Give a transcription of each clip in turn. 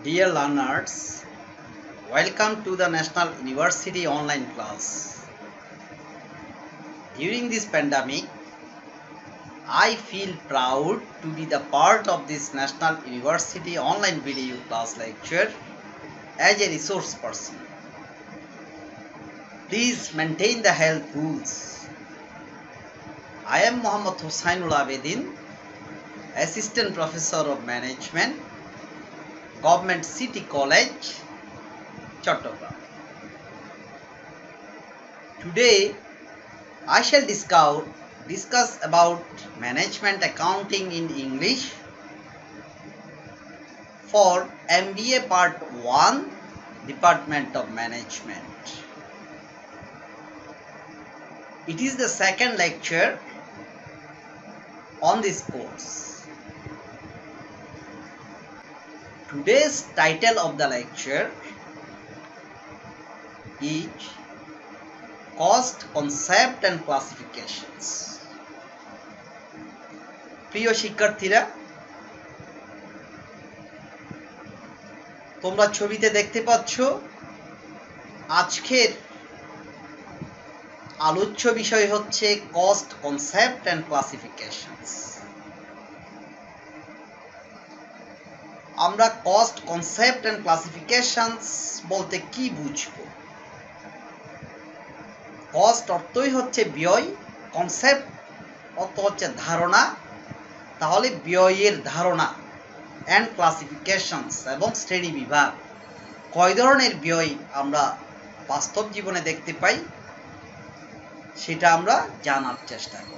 Dear learners, welcome to the National University online class. During this pandemic, I feel proud to be the part of this National University online video class lecture as a resource person. Please maintain the health rules. I am Mohammad Hossainul Abedin, Assistant Professor of Management, Government City College, Chattogram. Today, I shall discuss about management accounting in English for MBA Part 1, Department of Management. It is the second lecture on this course. Today's title of the lecture is Cost Concept and Classifications. প্রিয় শিক্ষার্থীরা, তোমরা ছবিতে দেখতে পাচ্ছ আজকের আলোচ্য বিষয় হচ্ছে কস্ট কনসেপ্ট অ্যান্ড ক্লাসিফিকেশনস। আমরা কস্ট কনসেপ্ট অ্যান্ড ক্লাসিফিকেশনস বলতে কি বুঝবো? কস্ট অর্থই হচ্ছে ব্যয়, কনসেপ্ট অর্থ হচ্ছে ধারণা, তাহলে ব্যয়ের ধারণা অ্যান্ড ক্লাসিফিকেশনস এবং শ্রেণী বিভাগ। কয় ধরনের ব্যয় আমরা বাস্তব জীবনে দেখতে পাই সেটা আমরা জানার চেষ্টা করি।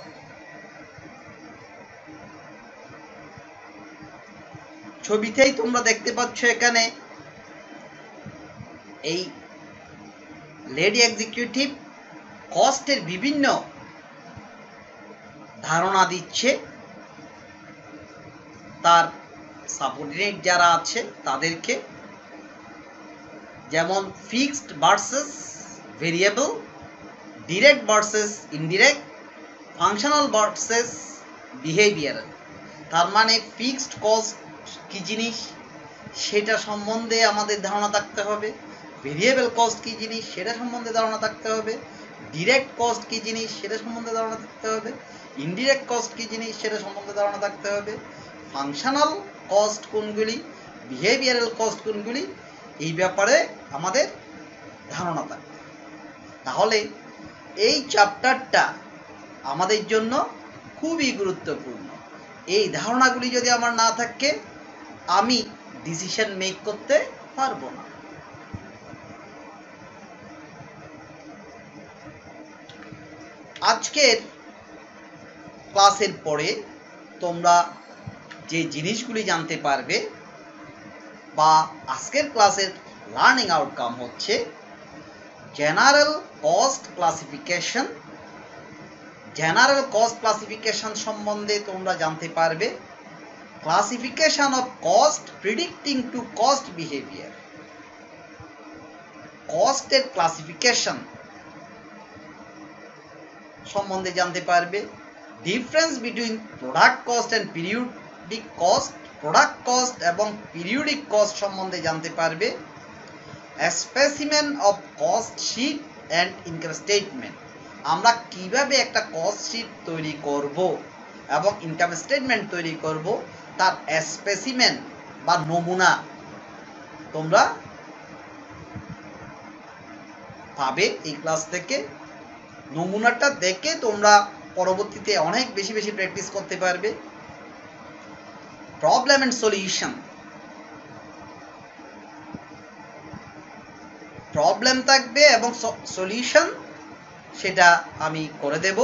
ছবিতেই তোমরা দেখতে পাচ্ছ এখানে এই লেডি এক্সিকিউটিভ কস্টের বিভিন্ন ধারণা দিচ্ছে তার সাবঅর্ডিনেট যারা আছে তাদেরকে, যেমন fixed versus variable, direct versus indirect, functional versus behavioural. তার মানে ফিক্সড কস্ট কি জিনিস সেটা সম্বন্ধে আমাদের ধারণা থাকতে হবে, ভেরিয়েবল কস্ট কি জিনিস সেটা সম্বন্ধে ধারণা থাকতে হবে, ডিরেক্ট কস্ট কি জিনিস সেটা সম্বন্ধে ধারণা থাকতে হবে, ইনডিরেক্ট কস্ট কি জিনিস সেটা সম্বন্ধে ধারণা থাকতে হবে, ফাংশনাল কস্ট কোনগুলি, বিহেভিয়ারাল কস্ট কোনগুলি, এই ব্যাপারে আমাদের ধারণা থাকবে। তাহলে এই চ্যাপ্টারটা আমাদের জন্য খুবই গুরুত্বপূর্ণ। এই ধারণাগুলি যদি আমার না থাকে আমি ডিসিশন মেক করতে পারবো না। আজকের ক্লাসের পরে তোমরা যে জিনিসগুলি জানতে পারবে বা আজকের ক্লাসের লার্নিং আউটকাম হচ্ছে general cost classification. General cost classification সম্বন্ধে তোমরা জানতে পারবে classification of cost predicting to cost behaviour. কস্টের ক্লাসিফিকেশন সম্বন্ধে জানতে পারবে difference between product cost and periodic cost, product cost এবং পিরিয়ডিক কস্ট সম্বন্ধে জানতে পারবে specimen of cost sheet and income statement. আমরা কিভাবে একটা কস্ট শিট তৈরি করব এবং ইনকাম স্টেটমেন্ট তৈরি করব তার স্পেসিমেন বা নমুনা তোমরা পাবে এই ক্লাস থেকে। নমুনাটা দেখে তোমরা পরবর্তীতে অনেক বেশি বেশি প্র্যাকটিস করতে পারবে। প্রবলেম এন্ড সলিউশন, প্রবলেম থাকবে এবং সলিউশন সেটা আমি করে দেব,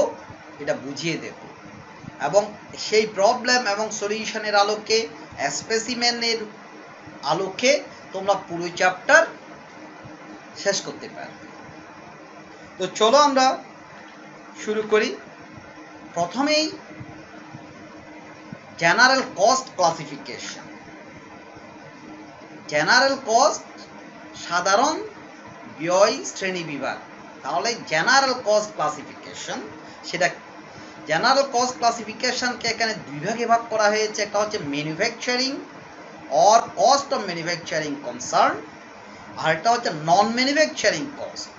এটা বুঝিয়ে দেব এবং সেই প্রবলেম এবং সলিউশনের আলোকে স্পেসিমেনের আলোকে তোমরা পুরো চ্যাপ্টার শেষ করতে পারবে। তো চলো আমরা শুরু করি। প্রথমেই general cost classification. General cost সাধারণ ব্যয় শ্রেণী বিভাগ। তাহলে জেনারেল কস্ট ক্লাসিফিকেশন সেটা জেনারেল কস্ট ক্লাসিফিকেশনকে এখানে দুই ভাগে ভাগ করা হয়েছে। একটা হচ্ছে manufacturing or cost of manufacturing concern, আর একটা হচ্ছে নন ম্যানুফ্যাকচারিং কস্ট।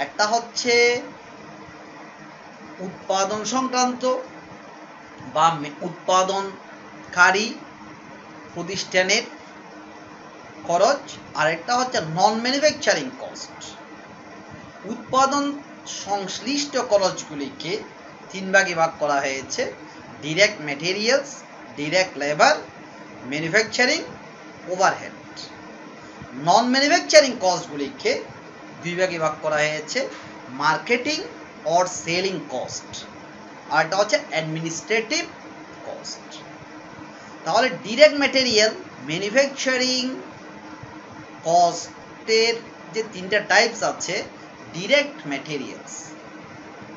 একটা হচ্ছে উৎপাদন সংক্রান্ত বা উৎপাদনকারী প্রতিষ্ঠানের খরচ, আর একটা হচ্ছে নন ম্যানুফ্যাকচারিং কস্ট। উৎপাদন সংশ্লিষ্ট খরচগুলিকে তিন ভাগে ভাগ করা হয়েছে: direct materials, direct labour, manufacturing overhead. Non manufacturing কস্টগুলিকে দুই ভাগে ভাগ করা হয়েছে: মার্কেটিং অর সেলিং কস্ট, আর এটা হচ্ছে অ্যাডমিনিস্ট্রেটিভ কস্ট। তাহলে ডিরেক্ট ম্যাটেরিয়াল ম্যানুফ্যাকচারিং কস্টের যে তিনটা টাইপস আছে, ডিরেক্ট ম্যাটেরিয়ালস।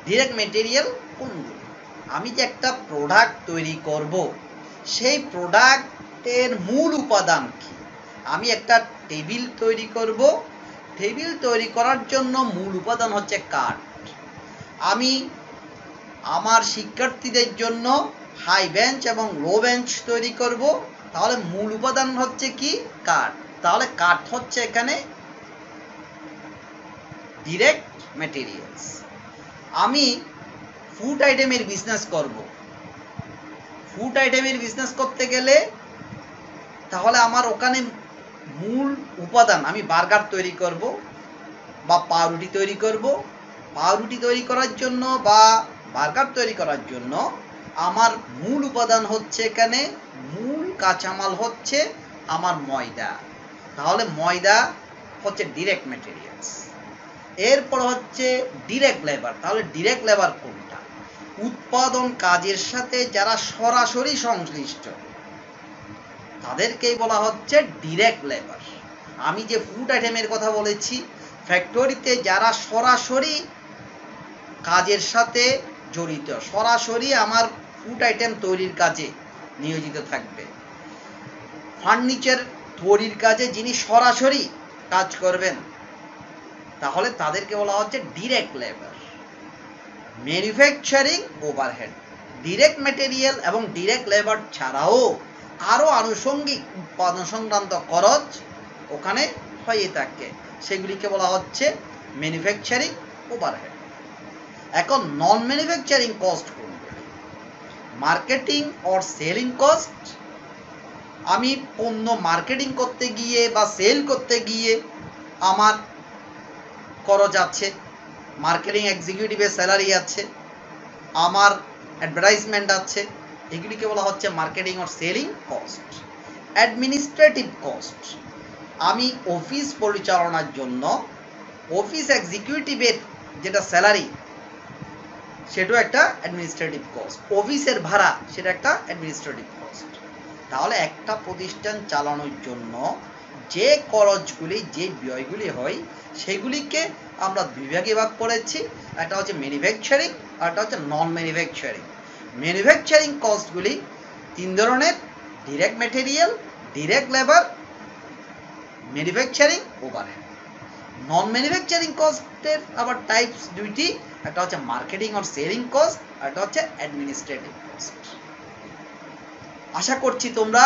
ডিরেক্ট ম্যাটেরিয়াল কোনগুলো? আমি যে একটা প্রোডাক্ট তৈরি করব, সেই প্রোডাক্টের মূল উপাদান কি? আমি একটা টেবিল তৈরি করব, টেবিল তৈরি করার জন্য মূল উপাদান হচ্ছে কাঠ। আমি আমার শিক্ষার্থীদের জন্য হাই বেঞ্চ এবং লো বেঞ্চ তৈরি করব, তাহলে মূল উপাদান হচ্ছে কি? কাঠ। তাহলে কাঠ হচ্ছে এখানে ডিরেক্ট ম্যাটেরিয়ালস। আমি ফুড আইটেমের বিজনেস করব, ফুড আইটেমের বিজনেস করতে গেলে তাহলে আমার ওখানে মূল উপাদান, আমি বার্গার তৈরি করব বা পাউরুটি তৈরি করব। পাউরুটি তৈরি করার জন্য বা বার্গার তৈরি করার জন্য আমার মূল উপাদান হচ্ছে, এখানে মূল কাঁচামাল হচ্ছে আমার ময়দা। তাহলে ময়দা হচ্ছে ডিরেক্ট ম্যাটেরিয়ালস। এরপর হচ্ছে ডিরেক্ট লেবার। তাহলে ডিরেক্ট লেবার কোনটা? উৎপাদন কাজের সাথে যারা সরাসরি সংশ্লিষ্ট, তাদেরকেই বলা হচ্ছে ডিরেক্ট লেবার। আমি যে ফুড আইটেমের কথা বলেছি, ফ্যাক্টরিতে যারা সরাসরি কাজের সাথে জড়িত, সরাসরি আমার ফুড আইটেম তৈরির কাজে নিয়োজিত থাকবে। ফার্নিচার তৈরির কাজে যিনি সরাসরি কাজ করবেন, তাহলে তাদেরকে বলা হচ্ছে direct labour. Manufacturing overhead, direct material এবং ডিরেক্ট লেবার ছাড়াও আরও আনুষঙ্গিক উৎপাদন সংক্রান্ত খরচ ওখানে হয়ে থাকে, সেগুলিকে বলা হচ্ছে ম্যানুফ্যাকচারিং ওভারহেড। এখন নন ম্যানুফ্যাকচারিং কস্ট কোনগুলি? Marketing or selling cost. আমি পণ্য মার্কেটিং করতে গিয়ে বা সেল করতে গিয়ে আমার খরচ আছে, মার্কেটিং এক্সিকিউটিভের স্যালারি আছে, আমার অ্যাডভার্টাইজমেন্ট আছে, এগুলিকে বলা হচ্ছে marketing or selling cost. Administrative cost, আমি অফিস পরিচালনার জন্য অফিস এক্সিকিউটিভের যেটা স্যালারি, সেটাও একটা অ্যাডমিনিস্ট্রেটিভ কস্ট। অফিসের ভাড়া, সেটা একটা অ্যাডমিনিস্ট্রেটিভ কস্ট। তাহলে একটা প্রতিষ্ঠান চালানোর জন্য যে খরচগুলি, যে ব্যয়গুলি হয়, সেগুলিকে আমরা দুই ভাগে ভাগ করেছি। একটা হচ্ছে ম্যানুফ্যাকচারিং, আর একটা হচ্ছে নন ম্যানুফ্যাকচারিং। ম্যানুফ্যাকচারিং কস্টগুলি তিন ধরনের: direct material, direct labour, manufacturing overhead. Non manufacturing কস্টের আবার টাইপস দুইটি, একটা হচ্ছে মার্কেটিং অর সেলিং কস্ট, আর একটা হচ্ছে অ্যাডমিনিস্ট্রেটিভ কস্ট। আশা করছি তোমরা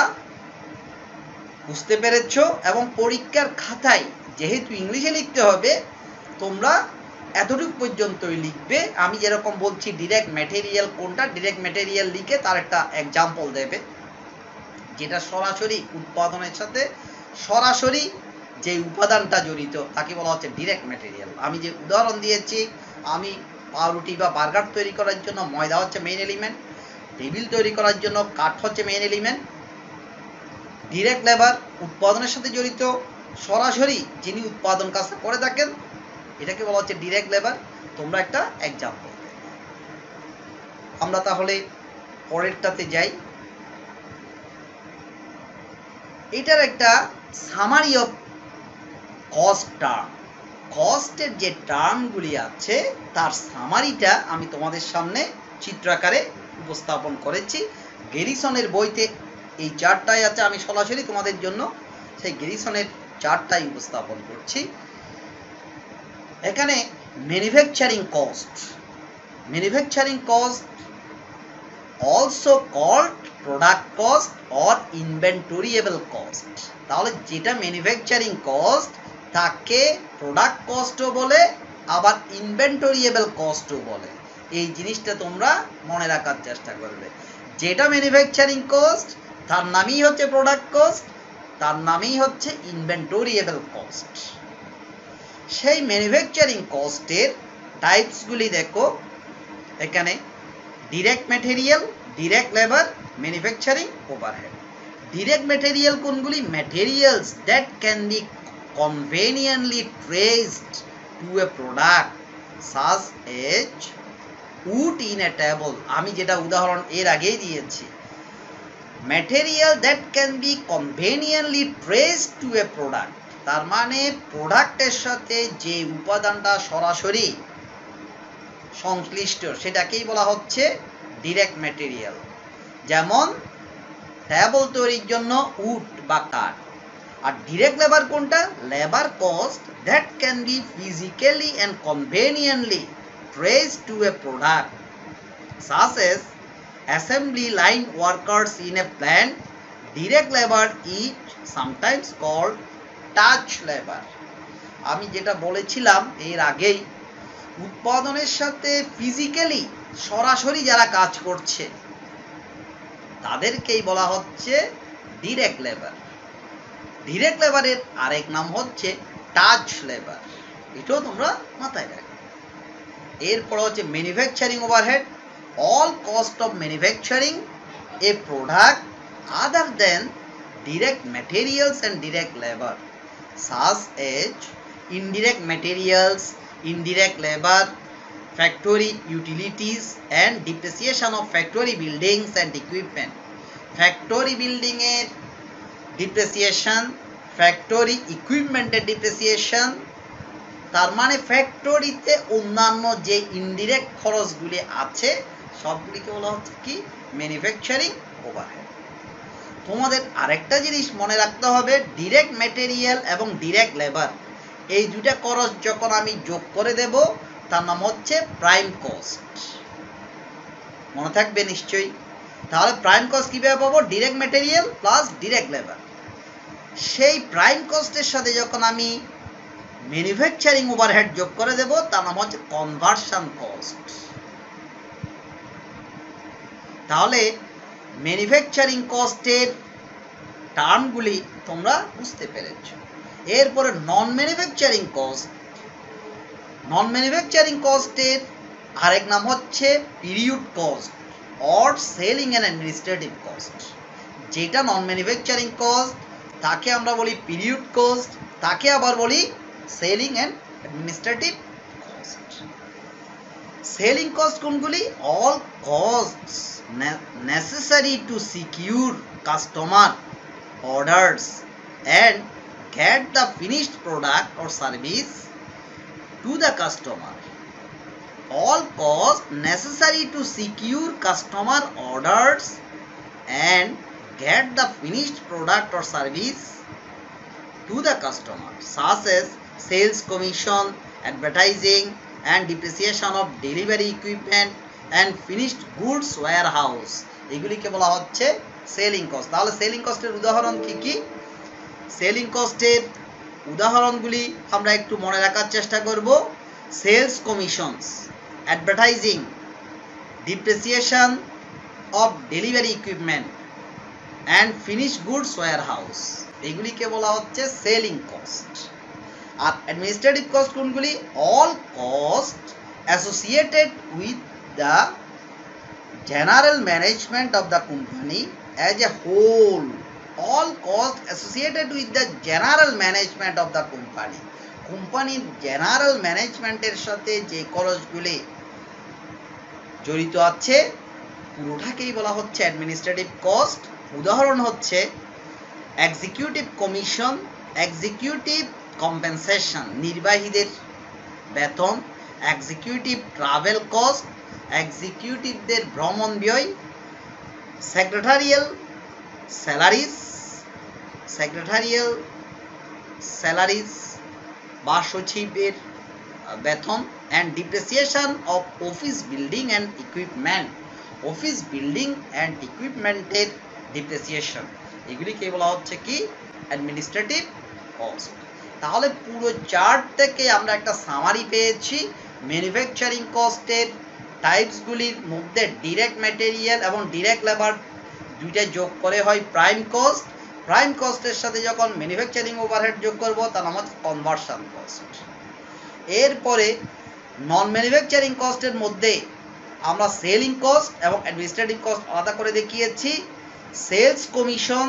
বুঝতে পেরেছো, এবং পরীক্ষার খাতায় যেহেতু ইংলিশে লিখতে হবে, তোমরা এতটুকু পর্যন্তই লিখবে। আমি যেরকম বলছি ডিরেক্ট ম্যাটেরিয়াল কোনটা, ডিরেক্ট ম্যাটেরিয়াল লিখে তার একটা এক্সাম্পল দেবে, যেটা সরাসরি উৎপাদনের সাথে সরাসরি যে উপাদানটা জড়িত, তাকে বলা হচ্ছে ডিরেক্ট ম্যাটেরিয়াল। আমি যে উদাহরণ দিয়েছি, আমি পাউরুটি বা বার্গার তৈরি করার জন্য ময়দা হচ্ছে মেইন এলিমেন্ট, টেবিল তৈরি করার জন্য কাঠ হচ্ছে মেইন এলিমেন্ট। ডিরেক্ট লেবার উৎপাদনের সাথে জড়িত, সরাসরি যিনি উৎপাদন কাজটা করে থাকেন, এটাকে বলা হচ্ছে ডিরেক্ট লেবার। তোমরা একটা এক্সাম্পল। আমরা তাহলে পরেরটাতে যাই। এটার একটা সামারি অফ কস্ট টার্ম। কস্টের যে টার্মগুলি আছে তার সামারিটা আমি তোমাদের সামনে চিত্রাকারে উপস্থাপন করেছি। গ্যারিসনের বইতে এই চার্টটাই আছে, আমি সরাসরি তোমাদের জন্য সেই গ্যারিসনের চার্টটাই উপস্থাপন করছি। এখানে manufacturing cost, manufacturing cost also called product cost or inventoriable cost. তাহলে যেটা ম্যানুফ্যাকচারিং কস্ট তাকে প্রোডাক্ট কস্টও বলে, আবার ইনভেন্টরিয়েবল কস্টও বলে। এই জিনিসটা তোমরা মনে রাখার চেষ্টা করবে। যেটা ম্যানুফ্যাকচারিং কস্ট তার নামই হচ্ছে প্রোডাক্ট কস্ট, তার নামই হচ্ছে ইনভেন্টরিয়েবল কস্ট। সেই ম্যানুফ্যাকচারিং কস্টের টাইপসগুলি দেখো এখানে: direct material, direct labour, manufacturing overhead. Direct material কোনগুলি? Materials that can be conveniently traced to a product such as wood in a table। আমি যেটা উদাহরণ এর আগেই দিয়েছি, material that can be conveniently traced to a product, তার মানে প্রোডাক্টের সাথে যে উপাদানটা সরাসরি সংশ্লিষ্ট সেটাকেই বলা হচ্ছে ডিরেক্ট ম্যাটেরিয়াল। যেমন টেবল তৈরির জন্য উড বা কাঠ। আর ডিরেক্ট লেবার কোনটা? Labour cost that can be physically and conveniently traced to a product such as assembly line workers in a plant. Direct labor is sometimes called touch labor। আমি যেটা বলেছিলাম এর আগেই, উৎপাদনের সাথে ফিজিক্যালি সরাসরি যারা কাজ করছে তাদেরকেই বলা হচ্ছে ডিরেক্ট লেবার। ডিরেক্ট লেবারের আরেক নাম হচ্ছে টাচ লেবার, এটাও তোমরা মাথায় রাখবে। এরপর হচ্ছে manufacturing overhead. All cost of manufacturing a product other than direct materials and direct labour such as indirect materials, indirect labour, factory utilities and depreciation of factory buildings and equipment. Factory বিল্ডিংয়ের depreciation, factory ইকুইপমেন্টের depreciation, তার মানে ফ্যাক্টরিতে অন্যান্য যে indirect খরচগুলি আছে সবগুলিকে বলা হচ্ছে কি? Manufacturing overhead. তোমাদের আরেকটা জিনিস মনে রাখতে হবে, ডিরেক্ট ম্যাটেরিয়াল এবং ডিরেক্ট লেবার এই দুটা খরচ যখন আমি যোগ করে দেব তার নাম হচ্ছে প্রাইম কস্ট। মনে থাকবে নিশ্চয়ই। তাহলে প্রাইম কস্ট কীভাবে পাবো? Direct material plus direct labour. সেই প্রাইম কস্টের সাথে যখন আমি ম্যানুফ্যাকচারিং ওভারহেড যোগ করে দেব তার নাম হচ্ছে কনভার্সন কস্ট। তাহলে ম্যানুফ্যাকচারিং কস্টের টার্মগুলি তোমরা বুঝতে পেরেছ। এরপরে নন ম্যানুফ্যাকচারিং কস্ট। নন ম্যানুফ্যাকচারিং কস্টের আরেক নাম হচ্ছে period cost or selling and administrative cost. যেটা নন ম্যানুফ্যাকচারিং কস্ট তাকে আমরা বলি পিরিয়ড কস্ট, তাকে আবার বলি selling and administrative cost. Selling cost কোনগুলি? All costs necessary to secure customer orders and get the finished product or service to the customer. All costs necessary to secure customer orders and get the finished product or service to the customer, such as sales commission, advertising and depreciation of delivery equipment and finished goods warehouse। এগুলিকে বলা হচ্ছে selling cost. তাহলে selling কস্টের উদাহরণ কি কি? Selling কস্টের উদাহরণগুলি আমরা একটু মনে রাখার চেষ্টা করব। Sales commissions, advertising, depreciation of delivery equipment and finished goods warehouse, এগুলিকে বলা হচ্ছে সেলিং কস্ট। আর অ্যাডমিনিস্ট্রেটিভ কস্ট কোনগুলি? All cost associated with the general management of the company as a whole. all costs associated with the general management of the company। কোম্পানির general ম্যানেজমেন্টের সাথে যে খরচগুলি জড়িত আছে পুরোটাকেই বলা হচ্ছে অ্যাডমিনিস্ট্রেটিভ কস্ট। উদাহরণ হচ্ছে এক্সিকিউটিভ কমিশন, এক্সিকিউটিভ কম্পেনসেশন, নির্বাহীদের বেতন, এক্সিকিউটিভ ট্রাভেল কস্ট, এক্সিকিউটিভদের ভ্রমণ ব্যয়, সেক্রেটারিয়াল স্যালারিজ বা সচিবের বেতন, and depreciation of office building and equipment. Office building and ইকুইপমেন্টের ডিপ্রিসিয়েশন, এগুলিকে বলা হচ্ছে কি অ্যাডমিনিস্ট্রেটিভ কস্ট। তাহলে পুরো চার্ট থেকে আমরা একটা সামারি পেয়েছি ম্যানুফ্যাকচারিং কস্টের টাইপসগুলির মধ্যে ডিরেক্ট ম্যাটেরিয়াল এবং ডিরেক্ট লেবার দুইটা যোগ করে হয় প্রাইম কস্ট। প্রাইম কস্টের সাথে যখন ম্যানুফ্যাকচারিং ওভারহেড যোগ করব তার নাম হচ্ছে কনভার্সন কস্ট। এরপরে নন ম্যানুফ্যাকচারিং কস্টের মধ্যে আমরা সেলিং কস্ট এবং অ্যাডমিনিস্ট্রেটিভ কস্ট আলাদা করে দেখিয়েছি। Sales commission,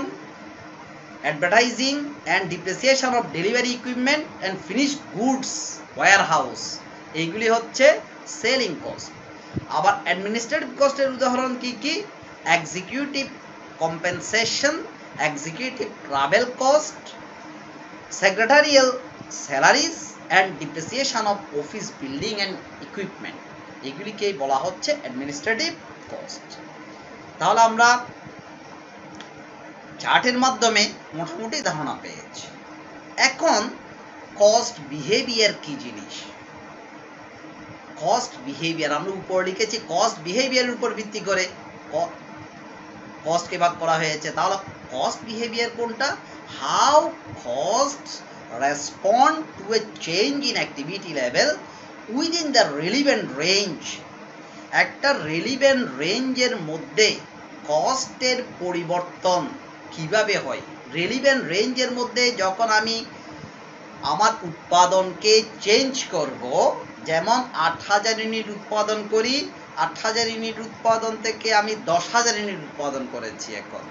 advertising and depreciation of delivery equipment and finished goods warehouse, এইগুলি হচ্ছে সেলিং কস্ট। আবার অ্যাডমিনিস্ট্রেটিভ কস্টের উদাহরণ কি কি? Executive compensation, executive travel cost, secretarial salaries and depreciation of office building and equipment, এগুলিকেই বলা হচ্ছে অ্যাডমিনিস্ট্রেটিভ কস্ট। তাহলে আমরা চার্টের মাধ্যমে মোটামুটি ধারণা পেয়েছি। এখন কস্ট বিহেভিয়ার কি জিনিস? কস্ট বিহেভিয়ার আমরা উপর লিখেছি, কস্ট বিহেভিয়ারের উপর ভিত্তি করে কস্টকে ভাগ করা হয়েছে। তাহলে কস্ট বিহেভিয়ার কোনটা? How cost respond two A change in activity level within the relevant range. একটা রিলিভেন্ট রেঞ্জের মধ্যে কস্টের পরিবর্তন কিভাবে হয়? রিলিভেন্ট রেঞ্জের মধ্যে যখন আমি আমার উৎপাদনকে চেঞ্জ করব, যেমন ৮,০০০ ইউনিট উৎপাদন করি, ৮,০০০ ইউনিট উৎপাদন থেকে আমি ১০,০০০ ইউনিট উৎপাদন করেছি, এখন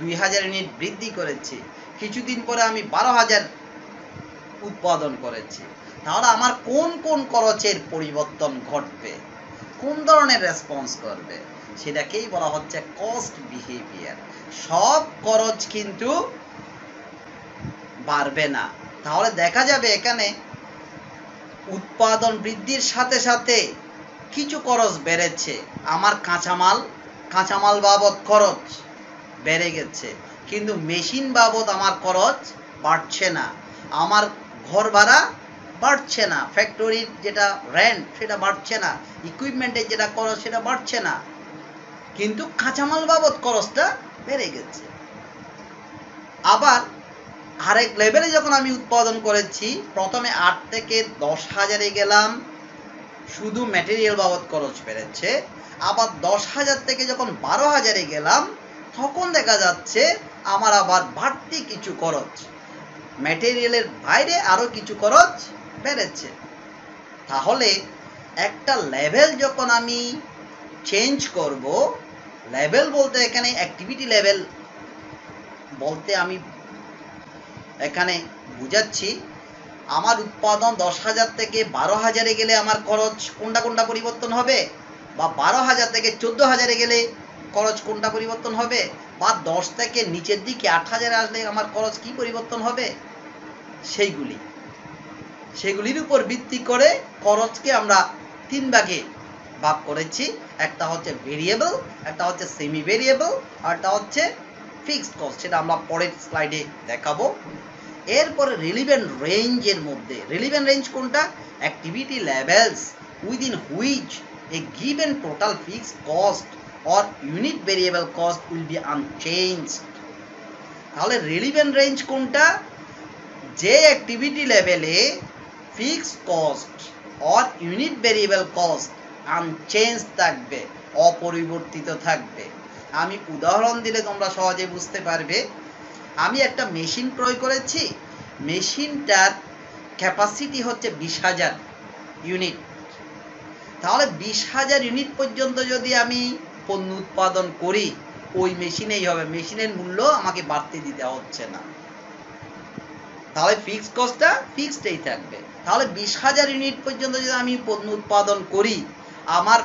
২,০০০ ইউনিট বৃদ্ধি করেছি, কিছুদিন পরে আমি ১২,০০০ উৎপাদন করেছি। তাহলে আমার কোন কোন খরচের পরিবর্তন ঘটবে, কোন ধরনের রেসপন্স করবে, সেটাকেই বলা হচ্ছে কস্ট বিহেভিয়ার। সব খরচ কিন্তু বাড়বে না। তাহলে দেখা যাবে এখানে উৎপাদন বৃদ্ধির সাথে সাথে কিছু খরচ বেড়েছে, আমার কাঁচামাল বাবদ খরচ বেড়ে গেছে, কিন্তু মেশিন বাবদ আমার খরচ বাড়ছে না, আমার ঘর ভাড়া বাড়ছে না, ফ্যাক্টরির যেটা রেন্ট সেটা বাড়ছে না, ইকুইপমেন্টের যেটা খরচ সেটা বাড়ছে না, কিন্তু কাঁচামাল বাবদ খরচটা বেড়ে গেছে। আবার আরেক লেভেলে যখন আমি উৎপাদন করেছি, প্রথমে ৮ থেকে ১০,০০০ গেলাম, শুধু ম্যাটেরিয়াল বাবদ খরচ বেড়েছে। আবার ১০,০০০ থেকে যখন ১২,০০০ গেলাম, তখন দেখা যাচ্ছে আমার আবার বাড়তি কিছু খরচ, ম্যাটেরিয়ালের বাইরে আরও কিছু খরচ বেড়েছে। তাহলে একটা লেভেল যখন আমি চেঞ্জ করব, লেভেল বলতে এখানে অ্যাক্টিভিটি লেভেল বলতে আমি এখানে বুঝাচ্ছি, আমার উৎপাদন ১০,০০০ থেকে ১২,০০০ গেলে আমার খরচ কোনটা পরিবর্তন হবে, বা ১২,০০০ থেকে ১৪,০০০ গেলে খরচ কোনটা পরিবর্তন হবে, বা ১০ থেকে নিচের দিকে ৮,০০০ আসলে আমার খরচ কি পরিবর্তন হবে, সেগুলির উপর ভিত্তি করে খরচকে আমরা ৩ ভাগে ভাগ করেছি। একটা হচ্ছে ভেরিয়েবল, একটা হচ্ছে সেমি ভেরিয়েবল, আর একটা হচ্ছে ফিক্সড কস্ট, সেটা আমরা পরের স্লাইডে দেখাবো। এরপরে রিলিভেন্ট রেঞ্জের মধ্যে, রিলিভেন্ট রেঞ্জ কোনটা? Activity levels within which a given total fixed cost or unit variable cost will be unchanged. তাহলে রিলিভেন্ট রেঞ্জ কোনটা? যে অ্যাক্টিভিটি লেভেলে fixed cost or unit variable cost unchange থাকবে, অপরিবর্তিত থাকবে। আমি উদাহরণ দিলে তোমরা সহজে বুঝতে পারবে। আমি একটা মেশিন ক্রয় করেছি, মেশিনটার ক্যাপাসিটি হচ্ছে ২০,০০০ ইউনিট। তাহলে ২০,০০০ ইউনিট পর্যন্ত যদি আমি পণ্য উৎপাদন করি, ওই মেশিনেই হবে, মেশিনের মূল্য আমাকে বাড়তে দিতে হচ্ছে না, তাহলে ফিক্সড কস্টটা ফিক্সডই থাকবে। তাহলে ২০,০০০ ইউনিট পর্যন্ত যদি আমি পণ্য উৎপাদন করি, আমার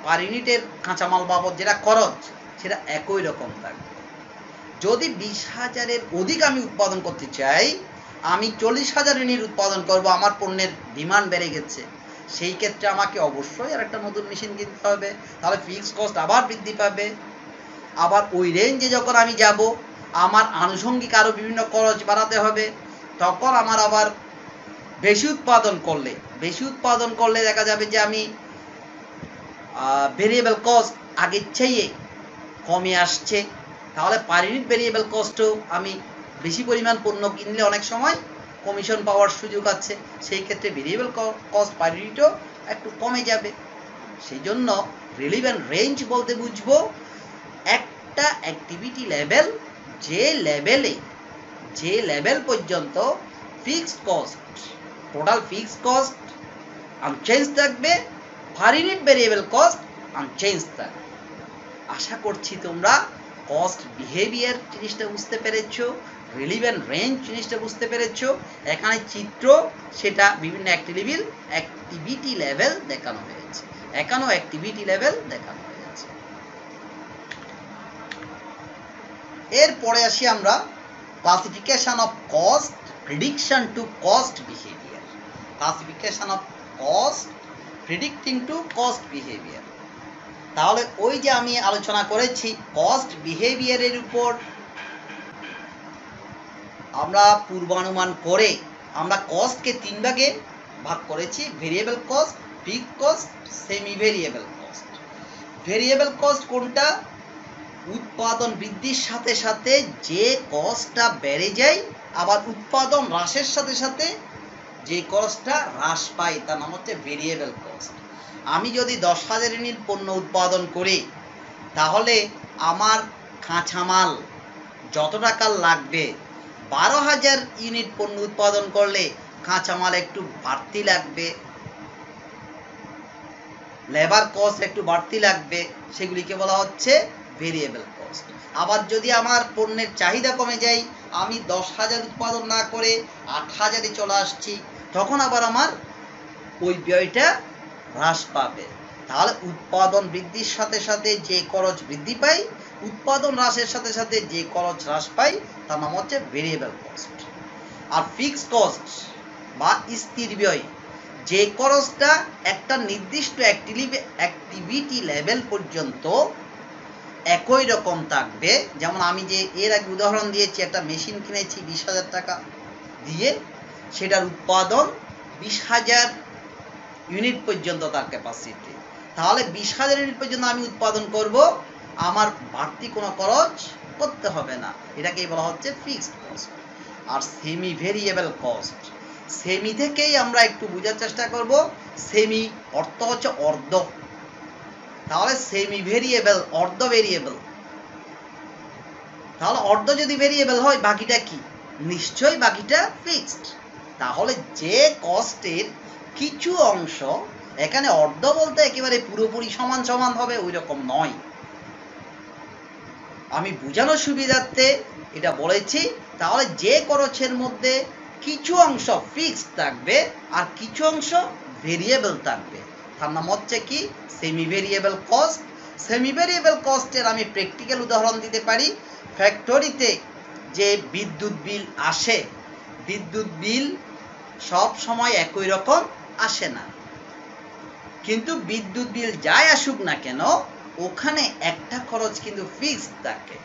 পার ইউনিটের কাঁচামাল বাবদ যেটা খরচ সেটা একই রকম থাকবে। যদি ২০,০০০-এর অধিক আমি উৎপাদন করতে চাই, আমি ৪০,০০০ ইউনিট উৎপাদন করব, আমার পণ্যের ডিমান্ড বেড়ে গেছে, সেই ক্ষেত্রে আমাকে অবশ্যই আর একটা নতুন মেশিন কিনতে হবে, তাহলে ফিক্সড কস্ট আবার বৃদ্ধি পাবে। আবার ওই রেঞ্জে যখন আমি যাব, আমার আনুষঙ্গিক আরও বিভিন্ন খরচ বাড়াতে হবে, তখন আমার আবার বেশি উৎপাদন করলে দেখা যাবে যে আমি ভেরিয়েবল কস্ট আগের চেয়ে কমে আসছে, তাহলে পার ইউনিট ভেরিয়েবল কস্টও আমি বেশি পরিমাণ পণ্য কিনলে অনেক সময় কমিশন পাওয়ার সুযোগ আছে, সেই ক্ষেত্রে ভেরিয়েবল কস্ট পার ইউনিটও একটু কমে যাবে। সেই জন্য রিলিভেন্ট রেঞ্জ বলতে বুঝবো একটা অ্যাক্টিভিটি লেভেল, যে লেভেল পর্যন্ত fixed cost, total fixed cost unchange থাকবে, per unit variable cost unchange থাকবে। আশা করছি তোমরা কস্ট বিহেভিয়ার জিনিসটা বুঝতে পেরেছো, রিলিভেন্ট রেঞ্জ জিনিসটা বুঝতে পেরেছো। এখানে চিত্র সেটা বিভিন্ন অ্যাক্টিভিটি লেভেল দেখানো হয়েছে, এখানেও অ্যাক্টিভিটি লেভেল দেখানো হয়েছে। এরপরে আসি আমরা classification of cost, prediction two cost behaviour. Classification of cost, predicting two cost behaviour. তাহলে ওই যে আমি আলোচনা করেছি কস্ট বিহেভিয়ারের উপর আমরা পূর্বানুমান করে আমরা কস্টকে 3 ভাগে ভাগ করেছি, variable cost, fixed cost, semi variable cost. Variable cost কোনটা? উৎপাদন বৃদ্ধির সাথে সাথে যে কস্টটা বেড়ে যায়, আবার উৎপাদন হ্রাসের সাথে সাথে যে কস্টটা হ্রাস পায়, তার নাম হচ্ছে ভেরিয়েবল কস্ট। আমি যদি 10,000 ইউনিট পণ্য উৎপাদন করি, তাহলে আমার কাঁচামাল যত টাকা লাগবে, 12,000 ইউনিট পণ্য উৎপাদন করলে কাঁচামাল একটু বাড়তি লাগবে, লেবার কস্ট একটু বাড়তি লাগবে, সেগুলিকে বলা হচ্ছে ভেরিয়েবল কস্ট। আবার যদি আমার পণ্যের চাহিদা কমে যায়, আমি 10,000 উৎপাদন না করে 8,000-এ চলে আসছি, তখন আবার আমার ওই ব্যয়টা হ্রাস পাবে। তাহলে উৎপাদন বৃদ্ধির সাথে সাথে যে খরচ বৃদ্ধি পায়, উৎপাদন হ্রাসের সাথে সাথে যে খরচ হ্রাস পায়, তার নাম হচ্ছে ভেরিয়েবল কস্ট। আর ফিক্সড কস্ট বা স্থির ব্যয়, যে খরচটা একটা নির্দিষ্ট অ্যাক্টিভিটি লেভেল পর্যন্ত একই রকম থাকবে। যেমন আমি যে এর আগে উদাহরণ দিয়েছি, একটা মেশিন কিনেছি 20,000 টাকা দিয়ে, সেটার উৎপাদন 20,000 ইউনিট পর্যন্ত তার ক্যাপাসিটি। তাহলে 20,000 ইউনিট পর্যন্ত আমি উৎপাদন করব, আমার বাড়তি কোনো খরচ করতে হবে না, এটাকেই বলা হচ্ছে ফিক্সড কস্ট। আর সেমি ভেরিয়েবল কস্ট, সেমি থেকেই আমরা একটু বোঝার চেষ্টা করব। সেমি অর্থ হচ্ছে অর্ধ, তাহলে সেমি ভেরিয়েবল অর্ধ ভেরিয়েবল। তাহলে অর্ধ যদি ভেরিয়েবল হয়, বাকিটা কি? নিশ্চয়ই বাকিটা ফিক্সড। তাহলে যে কস্টের কিছু অংশ, এখানে অর্ধ বলতে একেবারে পুরোপুরি সমান সমান হবে ওই রকম নয়, আমি বোঝানোর সুবিধার্থে এটা বলেছি। তাহলে যে খরচের মধ্যে কিছু অংশ ফিক্সড থাকবে আর কিছু অংশ ভেরিয়েবল থাকবে, তার নাম হচ্ছে কি? Semi variable cost. Semi variable কস্টের আমি প্র্যাকটিক্যাল উদাহরণ দিতে পারি। ফ্যাক্টরিতে যে বিদ্যুৎ বিল আসে, বিদ্যুৎ বিল সব সময় একই রকম আসে না, কিন্তু বিদ্যুৎ বিল যাই আসুক না কেন, ওখানে একটা খরচ কিন্তু ফিক্সড থাকে।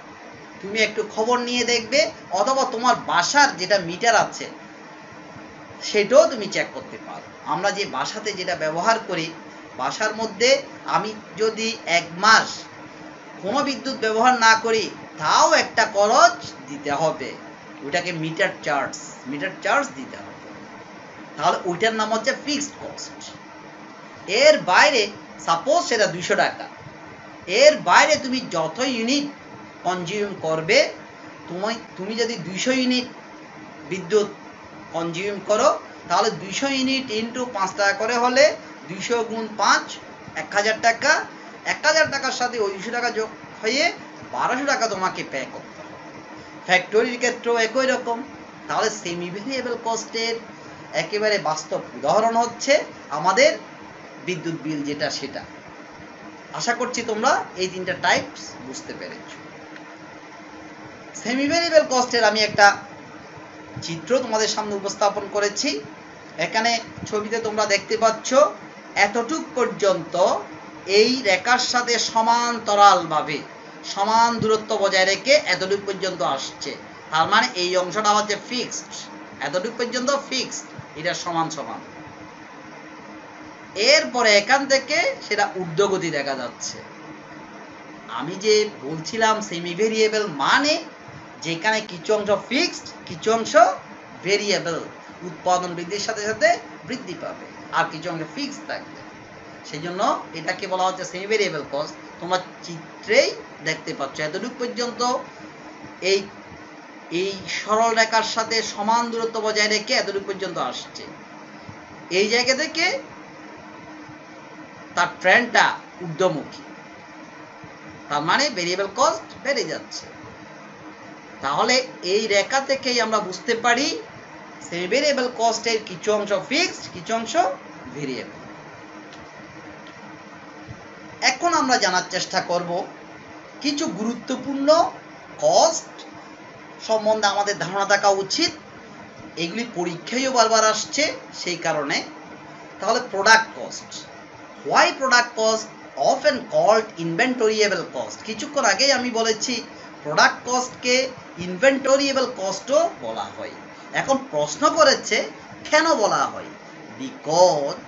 তুমি একটু খবর নিয়ে দেখবে, অথবা তোমার বাসার যেটা মিটার আছে সেটাও তুমি চেক করতে পারো। আমরা যে বাসাতে যেটা ব্যবহার করি, বাসার মধ্যে আমি যদি 1 মাস কোনো বিদ্যুৎ ব্যবহার না করি, তাও একটা খরচ দিতে হবে, ওইটাকে মিটার চার্জ দিতে হবে। তাহলে ওইটার নাম হচ্ছে ফিক্সড কস্ট। এর বাইরে সাপোজ সেটা 200 টাকা, এর বাইরে তুমি যত ইউনিট কনজিউম করবে, তুমি যদি 200 ইউনিট বিদ্যুৎ কনজিউম করো, তাহলে 200 ইউনিট ইন্টু 5 টাকা করে হলে 200 গুণ 5 1000 টাকা। 1000 টাকার সাথে ওই 200 টাকা যোগ হয়ে 1200 টাকা তোমাকে পে করতে হবে। ফ্যাক্টরির ক্ষেত্রেও একই রকম। তাহলে সেমি ভেরিয়েবল কস্টের একেবারে বাস্তব উদাহরণ হচ্ছে আমাদের বিদ্যুৎ বিল যেটা, সেটা। আশা করছি তোমরা এই 3টা টাইপস বুঝতে পেরেছো। সেমি ভেরিয়েবল কস্টের আমি একটা চিত্র তোমাদের সামনে উপস্থাপন করেছি। এখানে ছবিতে তোমরা দেখতে পাচ্ছ, এতটুক পর্যন্ত এই রেখার সাথে সমান্তরালভাবে সমান দূরত্ব বজায় রেখে এতটুক পর্যন্ত আসছে, তার মানে এই অংশটা হচ্ছে ফিক্সড, এতটুক পর্যন্ত ফিক্সড, এটা সমান সমান। এরপরে এখান থেকে সেটা ঊর্ধ্বগতি দেখা যাচ্ছে। আমি যে বলছিলাম সেমি ভেরিয়েবল মানে যেখানে কিছু অংশ ফিক্সড, কিছু অংশ ভেরিয়েবল, উৎপাদন বৃদ্ধির সাথে সাথে বৃদ্ধি পাবে, আর কিছু অংশ ফিক্সড থাকবে। সেই জন্য এটাকে বলা হচ্ছে সেমি ভেরিয়েবল কস্ট। তোমরা চিত্রেই দেখতে পাচ্ছ এতটুকু পর্যন্ত এই এই সরল রেখার সাথে সমান দূরত্ব বজায় রেখে এতটুকু পর্যন্ত আসছে। এই জায়গা থেকে তার ট্রেন্ডটা ঊর্ধ্বমুখী, তার মানে ভেরিয়েবল কস্ট বেড়ে যাচ্ছে। তাহলে এই রেখা থেকেই আমরা বুঝতে পারি সেমি ভেরিয়েবল কস্টের কিছু অংশ ফিক্সড, কিছু অংশ ভেরিয়েবল। এখন আমরা জানার চেষ্টা করব কিছু গুরুত্বপূর্ণ কস্ট সম্বন্ধে আমাদের ধারণা থাকা উচিত, এগুলি পরীক্ষায়ও বারবার আসছে সেই কারণে। তাহলে product cost, why product cost often called inventoriable cost. কিছুক্ষণ আগেই আমি বলেছি প্রোডাক্ট কস্টকে ইনভেন্টরিয়েবল কস্টও বলা হয়। এখন প্রশ্ন করেছে কেন বলা হয়? Because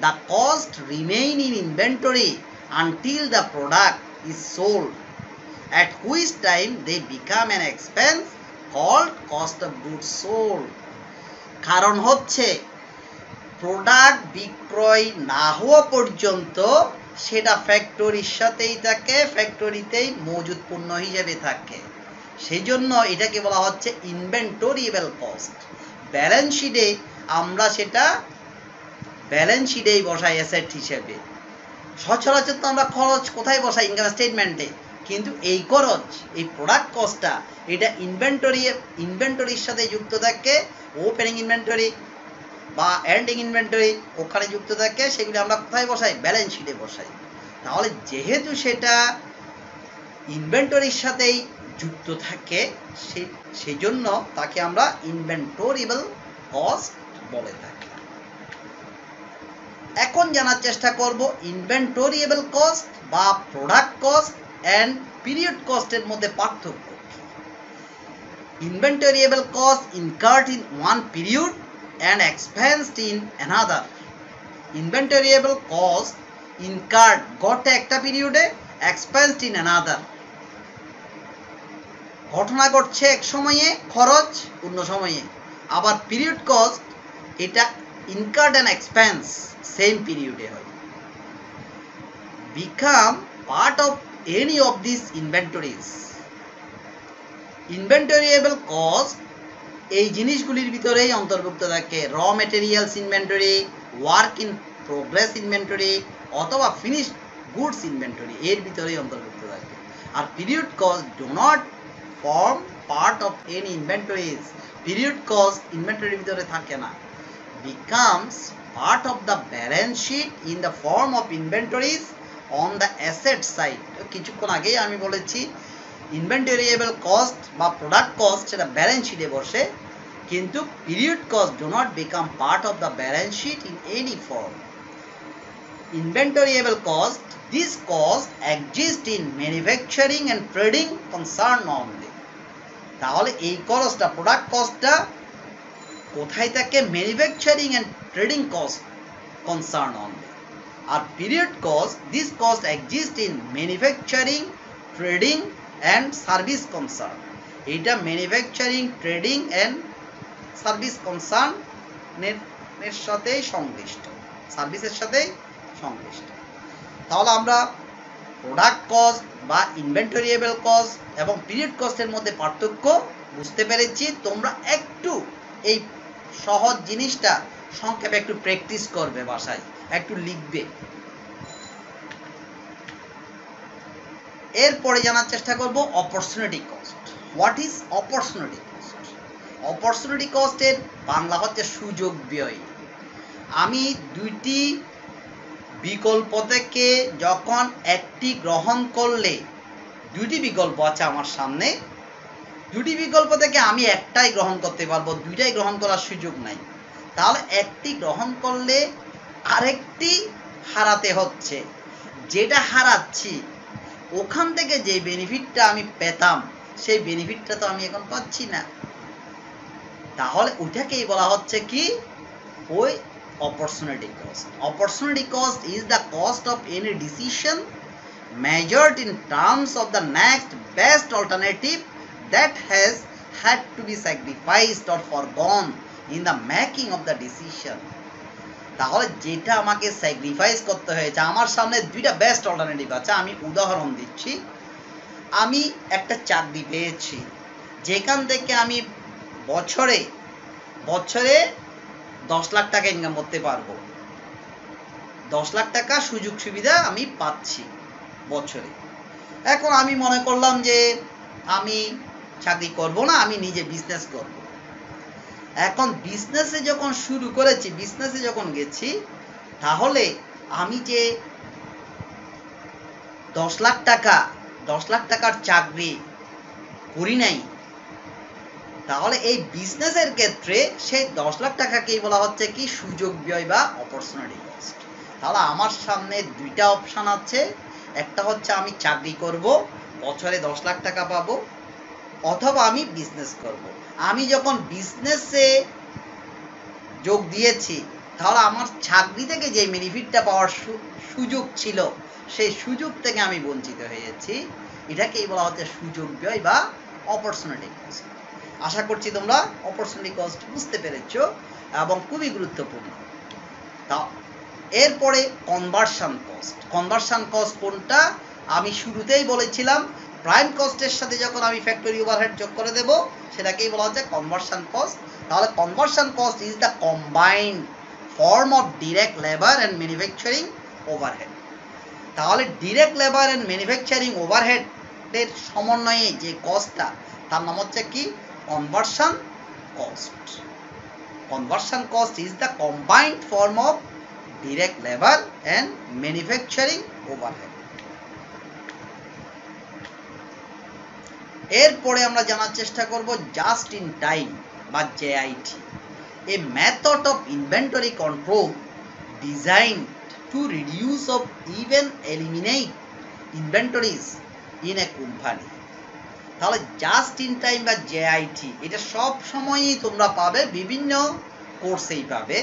the cost remain in inventory until the product is sold, at which time they become an expense called cost of goods sold. কারণ হচ্ছে প্রোডাক্ট বিক্রয় না হওয়া পর্যন্ত সেটা ফ্যাক্টরির সাথেই থাকে, ফ্যাক্টরিতেই মজুদ পণ্য হিসেবে থাকে। সেই জন্য এটাকে বলা হচ্ছে ইনভেন্টরিয়েবল কস্ট। ব্যালেন্স শিটে আমরা সেটা ব্যালেন্স শিটেই বসাই অ্যাসেট হিসেবে। সচরাচর তো আমরা খরচ কোথায় বসাই? ইনকাম স্টেটমেন্টে। কিন্তু এই খরচ, এই প্রোডাক্ট কস্টটা, এটা ইনভেন্টরির সাথে যুক্ত থাকে। ওপেনিং ইনভেন্টরি বা এন্ডিং ইনভেন্টরি ওখানে যুক্ত থাকে, সেগুলি আমরা কোথায় বসাই? ব্যালেন্স শিটে বসাই। তাহলে যেহেতু সেটা ইনভেন্টরির সাথেই যুক্ত থাকে, সেই জন্য তাকে আমরা ইনভেন্টরিয়েবল কস্ট বলে থাকি। এখন জানার চেষ্টা করব ইনভেন্টরিয়েবল কস্ট বা প্রোডাক্ট কস্ট এন্ড পিরিয়ড কস্টের মধ্যে পার্থক্য। Inventoriable cost incurred in one period and expensed in another. Inventoriable cost incurred ঘটে একটা পিরিয়ডে, expensed in another। ঘটনা ঘটছে এক সময়ে, খরচ অন্য সময়ে। আবার পিরিয়ড কস্ট এটা incurred and expense সেম পিরিয়ডে হয়। become part of any of these inventories. Inventoriable cost এই জিনিসগুলির ভিতরেই অন্তর্ভুক্ত থাকে। Raw materials inventory, work in progress inventory অথবা ফিনিশড গুডস ইনভেন্টরি এর ভিতরেই অন্তর্ভুক্ত থাকে। আর period cost do not form part of any inventories. Period cost ইনভেন্টরির ভিতরে থাকে না। Becomes part of the balance sheet in the form of inventories on the asset side. কিছুক্ষণ আগেই আমি বলেছি ইনভেন্টরিয়েবল কস্ট বা প্রোডাক্ট কস্ট সেটা ব্যালেন্স শিটে বসে, কিন্তু period cost do not become part of the balance sheet in any form. Inventoriable cost, this cost exist in manufacturing and trading concern only. তাহলে এই কস্টটা, প্রোডাক্ট কস্টটা কোথায় থাকে? Manufacturing and trading cost concern only. আর period cost, this cost exist in manufacturing, trading and service concern. এইটা manufacturing, trading and service কনসার্নের সাথেই সংশ্লিষ্ট, সার্ভিসের সাথেই সংশ্লিষ্ট। তাহলে আমরা প্রোডাক্ট কস্ট বা ইনভেন্টরিয়েবল কস্ট এবং পিরিয়ড কস্টের মধ্যে পার্থক্য বুঝতে পেরেছি। তোমরা একটু এই সহজ জিনিসটা সংক্ষেপে একটু প্র্যাকটিস করবে, বাসায় একটু লিখবে। এরপরে জানার চেষ্টা করব opportunity cost. What is opportunity cost? Opportunity কস্টের বাংলা হচ্ছে সুযোগ ব্যয়। আমি দুইটি বিকল্প থেকে যখন একটি গ্রহণ করলে, দুইটি বিকল্প আছে আমার সামনে, দুটি বিকল্প থেকে আমি একটাই গ্রহণ করতে পারবো, দুইটাই গ্রহণ করার সুযোগ নাই। তাহলে একটি গ্রহণ করলে আরেকটি হারাতে হচ্ছে। যেটা হারাচ্ছি ওখান থেকে যে বেনিফিটটা আমি পেতাম, সেই বেনিফিটটা তো আমি এখন পাচ্ছি না। তাহলে ওইটাকেই বলা হচ্ছে কি? ওই opportunity cost. Opportunity cost is the cost of any decision measured in terms of the next best alternative that has had to be sacrificed or foregone in the making of the decision. তাহলে যেটা আমাকে sacrifice করতে হয়েছে, আমার সামনে দুইটা best alternative আছে। আমি উদাহরণ দিচ্ছি, আমি একটা চাকরি পেয়েছি যেখান থেকে আমি বছরে 10 লাখ টাকা ইনকাম করতে পারবো। 10 লাখ টাকা সুযোগ সুবিধা আমি পাচ্ছি বছরে। এখন আমি মনে করলাম যে আমি চাকরি করব না, আমি নিজে বিজনেস করব। এখন বিজনেসে যখন শুরু করেছি, বিজনেসে যখন গেছি, তাহলে আমি যে 10 লাখ টাকার চাকরি করি নাই, তাহলে এই বিজনেসের ক্ষেত্রে সেই 10 লাখ টাকাকেই বলা হচ্ছে কি সুযোগ ব্যয় বা অপরচুনিটি কস্ট। তাহলে আমার সামনে দুইটা অপশন আছে, একটা হচ্ছে আমি চাকরি করব, বছরে 10 লাখ টাকা পাবো, অথবা আমি বিজনেস করব। আমি যখন বিজনেসে যোগ দিয়েছি, তাহলে আমার চাকরি থেকে যে বেনিফিটটা পাওয়ার সুযোগ ছিল, সেই সুযোগ থেকে আমি বঞ্চিত হয়েছি। এটাকেই বলা হচ্ছে সুযোগ ব্যয় বা অপরচুনিটি কস্ট। আশা করছি তোমরা অপরচুনিটি কস্ট বুঝতে পেরেছো এবং খুবই গুরুত্বপূর্ণ। তা এরপরে কনভার্সন কস্ট। কনভার্সন কস্ট কোনটা? আমি শুরুতেই বলেছিলাম, প্রাইম কস্টের সাথে যখন আমি ফ্যাক্টরি ওভারহেড যোগ করে দেব, সেটাকেই বলা হচ্ছে কনভার্সন কস্ট। তাহলে conversion cost is the combined form of direct labour and manufacturing overhead. তাহলে ডিরেক্ট লেবার অ্যান্ড ম্যানুফ্যাকচারিং ওভারহেডের সমন্বয়ে যে কস্টটা, তার নাম হচ্ছে কি conversion cost. Conversion cost is the combined form of direct labour and manufacturing overhead. এরপরে আমরা জানার চেষ্টা করব জাস্ট ইন টাইম বা JIT, a method of inventory control design to reduce of even eliminate inventories in a company. তাহলে just in time বা JIT, এটা সব সময়ই তোমরা পাবে, বিভিন্ন কোর্সেই পাবে।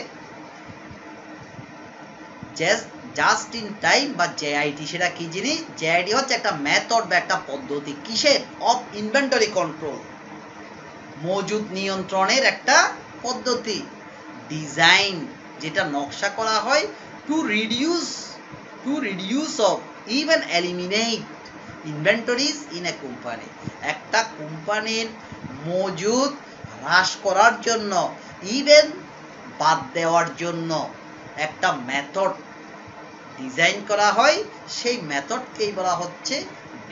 জাস্ট ইন টাইম বা জেআইটি সেটা কি জিনিস? জেআইটি হচ্ছে একটা মেথড বা একটা পদ্ধতি, কিসের? অফ ইনভেন্টরি কন্ট্রোল, মজুদ নিয়ন্ত্রণের একটা পদ্ধতি। ডিজাইন, যেটা নকশা করা হয়, to reduce of even eliminate inventories in a company. একটা কোম্পানির মজুদ হ্রাস করার জন্য, ইভেন বাদ দেওয়ার জন্য একটা মেথড ডিজাইন করা হয়, সেই মেথডকেই বলা হচ্ছে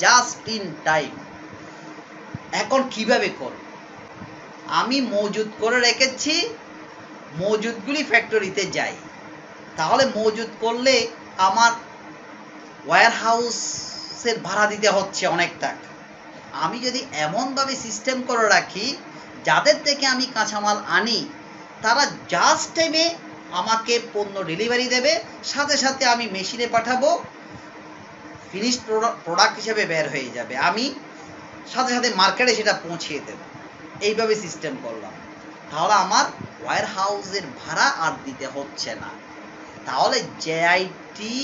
জাস্ট ইন টাইম। এখন কিভাবে করব? আমি মজুদ করে রেখেছি, মজুদগুলি ফ্যাক্টরিতে যাই, তাহলে মজুদ করলে আমার ওয়্যার হাউসের ভাড়া দিতে হচ্ছে অনেক টাকা। আমি যদি এমনভাবে সিস্টেম করে রাখি, যাদের থেকে আমি কাঁচামাল আনি, তারা জাস্ট টাইমে আমাকে পণ্য ডেলিভারি দেবে, সাথে সাথে আমি মেশিনে পাঠাবো, ফিনিশড প্রোডাক্ট হিসেবে বের হয়ে যাবে, আমি সাথে সাথে মার্কেটে সেটা পৌঁছিয়ে দেব। এইভাবে সিস্টেম করলাম, তাহলে আমার ওয়্যার হাউসের ভাড়া আর দিতে হচ্ছে না। তাহলে জেআইটি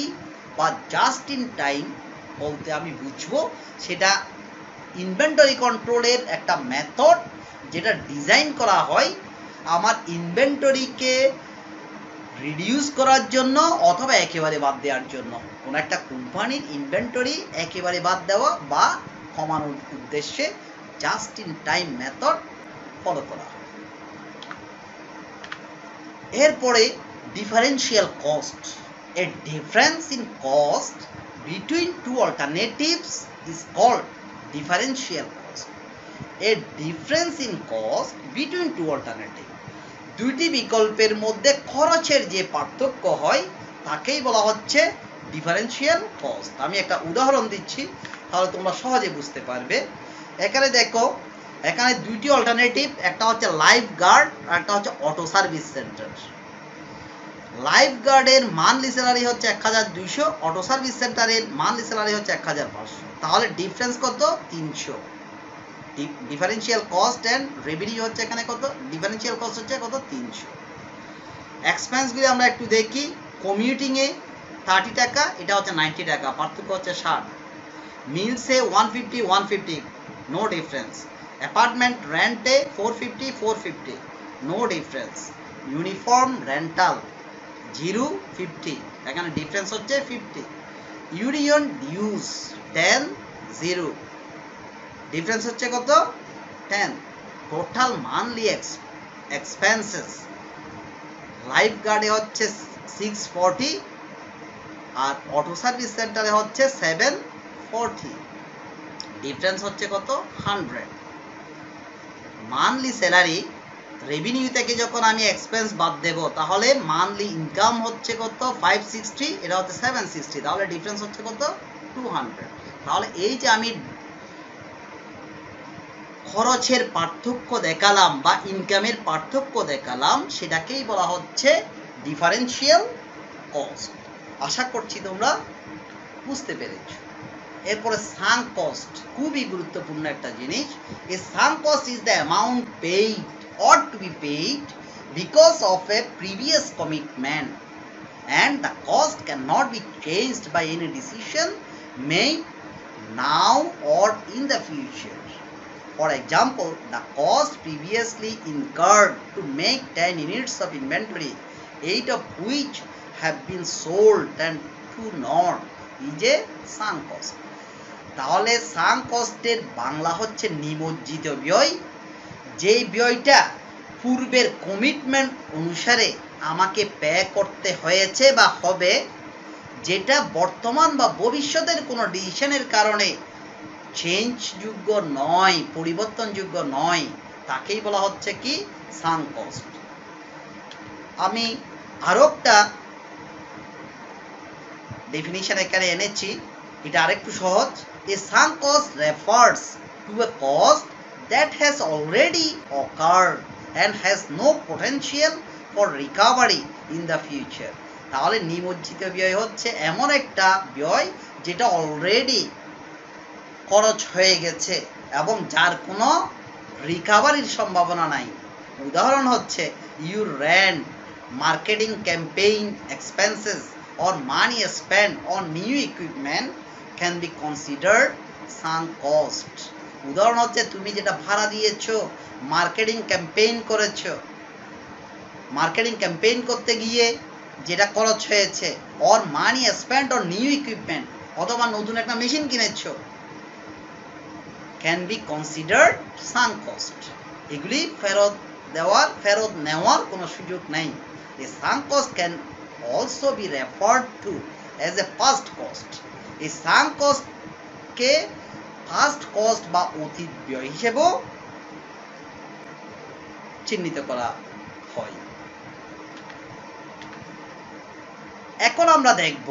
বা জাস্ট ইন টাইম বলতে আমি বুঝবো সেটা ইনভেন্টরি কন্ট্রোলের একটা মেথড, যেটা ডিজাইন করা হয় আমার ইনভেন্টরিকে রিডিউস করার জন্য অথবা একেবারে বাদ দেওয়ার জন্য। কোনো একটা কোম্পানির ইনভেন্টরি একেবারে বাদ দেওয়া বা কমানোর উদ্দেশ্যে just in time method follow করা হয়। এরপরে differential cost. A difference in cost between two alternatives is called differential cost. A difference in cost between two alternative, দুইটি বিকল্পের মধ্যে খরচের যে পার্থক্য হয়, তাকেই বলা হচ্ছে ডিফারেন্সিয়াল কস্ট। আমি একটা উদাহরণ দিচ্ছি, তাহলে তোমরা সহজে বুঝতে পারবে। এখানে দেখো, এখানে দুইটি অল্টারনেটিভ, একটা হচ্ছে লাইফ গার্ড আর একটা হচ্ছে অটো সার্ভিস সেন্টার। লাইফ গার্ডের মান্থলি স্যালারি হচ্ছে 1200, অটো সার্ভিস সেন্টারের মান্থলি স্যালারি হচ্ছে 1500। তাহলে ডিফারেন্স কত? 300। ডিফারেন্সিয়াল কস্ট অ্যান্ড রেভিনিউ হচ্ছে এখানে কত? ডিফারেন্সিয়াল কস্ট হচ্ছে কত? 300। এক্সপেন্সগুলি আমরা একটু দেখি। কমিউটিংয়ে 30 টাকা, এটা হচ্ছে 90 টাকা, পার্থক্য হচ্ছে 60। মিলসে 150 150, নো ডিফারেন্স। অ্যাপার্টমেন্ট রেন্টে 450 450, নো ডিফারেন্স। ইউনিফর্ম রেন্টাল 050, এখানে ডিফারেন্স হচ্ছে 50। ইউনিয়ন ডিউজ 10 0, ডিফারেন্স হচ্ছে কত? 10। টোটাল মান্থলি এক্সপেন্সেস লাইফ গার্ডে হচ্ছে 640 আর অটো সার্ভিস সেন্টারে হচ্ছে 740, ডিফারেন্স হচ্ছে কত? 100। মান্থলি স্যালারি রেভিনিউ থেকে যখন আমি এক্সপেন্স বাদ দেব তাহলে মান্থলি ইনকাম হচ্ছে কত? 560, এটা হচ্ছে 760, তাহলে ডিফারেন্স হচ্ছে কত? 200। তাহলে এই যে আমি খরচের পার্থক্য দেখালাম বা ইনকামের পার্থক্য দেখালাম, সেটাকেই বলা হচ্ছে ডিফারেন্সিয়াল কস্ট। আশা করছি তোমরা বুঝতে পেরেছ। এরপরে সাঙ্ক কস্ট, খুবই গুরুত্বপূর্ণ একটা জিনিস। A sunk cost is the amount paid or to be paid because of a previous commitment, and the cost cannot be changed by any decision made now or in the future. For example, the cost previously incurred to make 10 units of inventory, 8 of which have been sold and 2 not, is a sunk cost. তাহলে sunk কস্টের Bangla হচ্ছে নিমজ্জিত ব্যয়। যেই ব্যয়টা পূর্বের commitment অনুসারে আমাকে pay করতে হয়েছে বা হবে, যেটা বর্তমান বা ভবিষ্যতের কোনো ডিসিশনের কারণে চেঞ্জযোগ্য নয়, পরিবর্তনযোগ্য নয়, তাকেই বলা হচ্ছে কি? Sunk cost. আমি আরো একটা ডেফিনিশন এখানে এনেছি, এটা আরেকটু সহজ। A sunk cost refers to a cost that has already occurred and has no potential for recovery in the future. তাহলে নিমজ্জিত ব্যয় হচ্ছে এমন একটা ব্যয় যেটা অলরেডি খরচ হয়ে গেছে এবং যার কোনো রিকভারির সম্ভাবনা নাই। উদাহরণ হচ্ছে your rent, marketing campaign expenses or money spent on new equipment can be considered sunk cost. উদাহরণ হচ্ছে তুমি যেটা ভাড়া দিয়েছো, মার্কেটিং ক্যাম্পেইন করেছো, মার্কেটিং ক্যাম্পেইন করতে গিয়ে যেটা খরচ হয়েছে, or money spent on new equipment, অথবা নতুন একটা মেশিন কিনেছো, can be considered sunk cost. এগুলি ফেরত নেওয়ার কোনো সুযোগ নেই। A sunk cost can also be referred to as a first cost. এই সাঙ্ক কস্টকে ফার্স্ট কস্ট বা অতীত ব্যয় হিসেবেও চিহ্নিত করা হয়। এখন আমরা দেখব,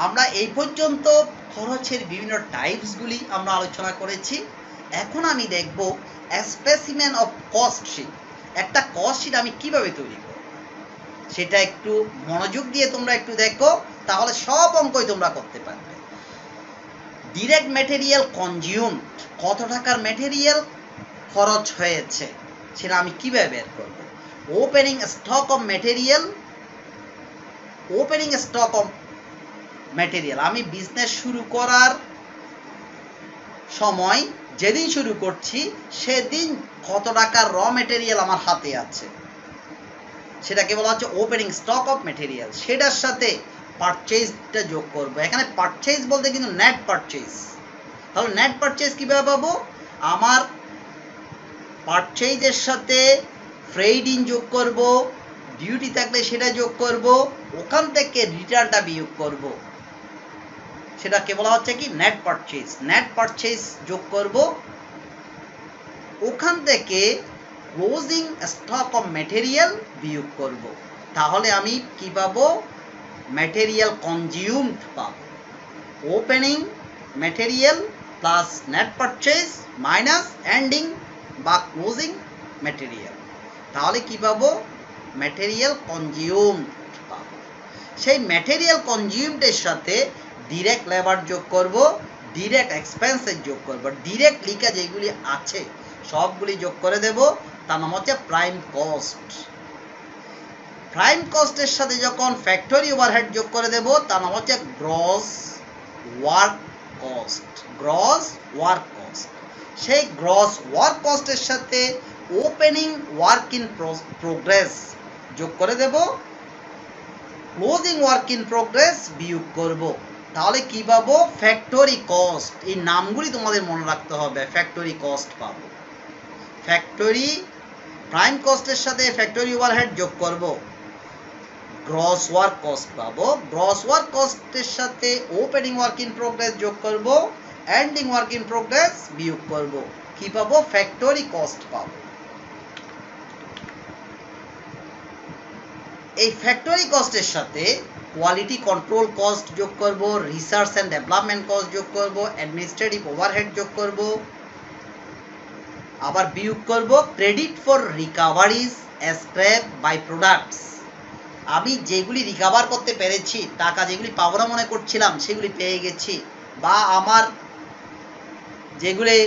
আমরা এই পর্যন্ত খরচের বিভিন্ন টাইপসগুলি আমরা আলোচনা করেছি। এখন আমি দেখব স্পেসিমেন অফ কস্ট শিট। একটা কস্ট শিট আমি কিভাবে তৈরি করব সেটা একটু মনোযোগ দিয়ে তোমরা একটু দেখো, তাহলে সব অঙ্কই তোমরা করতে পারবে। ডিরেক্ট ম্যাটেরিয়াল কনজিউমড, কত টাকার ম্যাটেরিয়াল খরচ হয়েছে সেটা আমি কিভাবে বের করব। Opening stock of material, opening stock of material, আমি বিজনেস শুরু করার সময় যেদিন শুরু করছি সেদিন কত টাকার র ম্যাটেরিয়াল আমার হাতে আছে, সেটাকে বলা হচ্ছে ওপেনিং স্টক অফ ম্যাটেরিয়াল। সেটার সাথে পারচেজটা যোগ করবো। এখানে পারচেজ বলতে কিন্তু নেট পারচেজ। তাহলে নেট পারচেজ কীভাবে পাবো? আমার পারচেজের সাথে ফ্রেড ইন যোগ করব, ডিউটি থাকলে সেটা যোগ করব, ওখান থেকে রিটার্নটা বিয়োগ করব, সেটাকে বলা হচ্ছে কি? Net purchase. নেট পারচেজ যোগ করব, ওখান থেকে ক্লোজিং স্টক অফ ম্যাটেরিয়াল বিয়োগ করব। তাহলে আমি কি পাবো? ম্যাটেরিয়াল কনজিউমড পাবো। Opening material plus net purchase minus ending বা ক্লোজিং ম্যাটেরিয়াল, তাহলে কি পাবো? ম্যাটেরিয়াল কনজিউমড পাবো। সেই ম্যাটেরিয়াল কনজিউমডের সাথে ডিরেক্ট লেবার যোগ করব, ডিরেক্ট এক্সপেন্সেস যোগ করব, ডিরেক্ট লিখা যেগুলি আছে সবগুলি যোগ করে দেব, তার নাম হচ্ছে প্রাইম কস্ট। প্রাইম কস্টের সাথে যখন ফ্যাক্টরি ওভারহেড যোগ করে দেব তার নাম হচ্ছে gross work cost. Gross work cost, সেই গ্রস ওয়ার্ক কস্টের সাথে ওপেনিং ওয়ার্ক ইন প্রোগ্রেস যোগ করে দেব, ক্লোজিং ওয়ার্ক ইন প্রোগ্রেস বিয়োগ করব। তাহলে কি পাবো? Factory cost. এই নামগুলি তোমাদের মনে রাখতে হবে। ফ্যাক্টরি কস্ট পাবো। ফ্যাক্টরি প্রাইম কস্টের সাথে ফ্যাক্টরি ওভারহেড যোগ করব, গ্রস ওয়ার্ক কস্ট পাবো। গ্রস ওয়ার্ক কস্টের সাথে ওপেনিং ওয়ার্ক ইন প্রোগ্রেস যোগ করব, এন্ডিং ওয়ার্ক ইন প্রোগ্রেস বিয়োগ করব। কি পাবো? ফ্যাক্টরি কস্ট পাবো। এই ফ্যাক্টরি কস্টের সাথে কোয়ালিটি কন্ট্রোল কস্ট যোগ করব, রিসার্চ অ্যান্ড ডেভেলপমেন্ট কস্ট যোগ করব, অ্যাডমিনিস্ট্রেটিভ ওভারহেড যোগ করব, আবার বিয়োগ করব credit for recoveries scrap by products. আমি যেগুলি রিকভার করতে পেরেছি, টাকা যেগুলি পাবো না মনে করছিলাম সেগুলি পেয়ে গেছি, বা আমার যেগুলি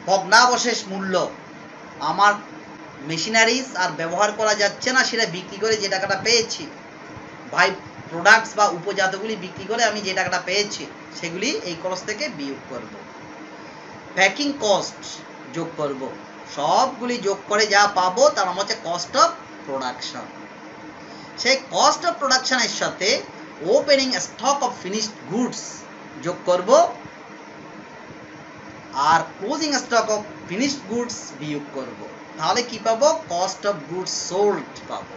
ভগ্নাবশেষ মূল্য, আমার মেশিনারিজ আর ব্যবহার করা যাচ্ছে না, সেটা বিক্রি করে যে টাকাটা পেয়েছি, বাই প্রোডাক্টস বা উপজাতগুলি বিক্রি করে আমি যে টাকাটা পেয়েছি, সেগুলি এই কস্ট থেকে বিয়োগ করব। প্যাকিং কস্ট যোগ করব, সবগুলি যোগ করে যা পাবো তার নাম হচ্ছে কস্ট অফ প্রোডাকশন। সেই কস্ট অফ প্রোডাকশনের সাথে opening stock of finished goods যোগ করব, আর closing stock of finished goods বিয়োগ করব। তাহলে কি পাবো? কস্ট অফ গুডস সোল্ড পাবো।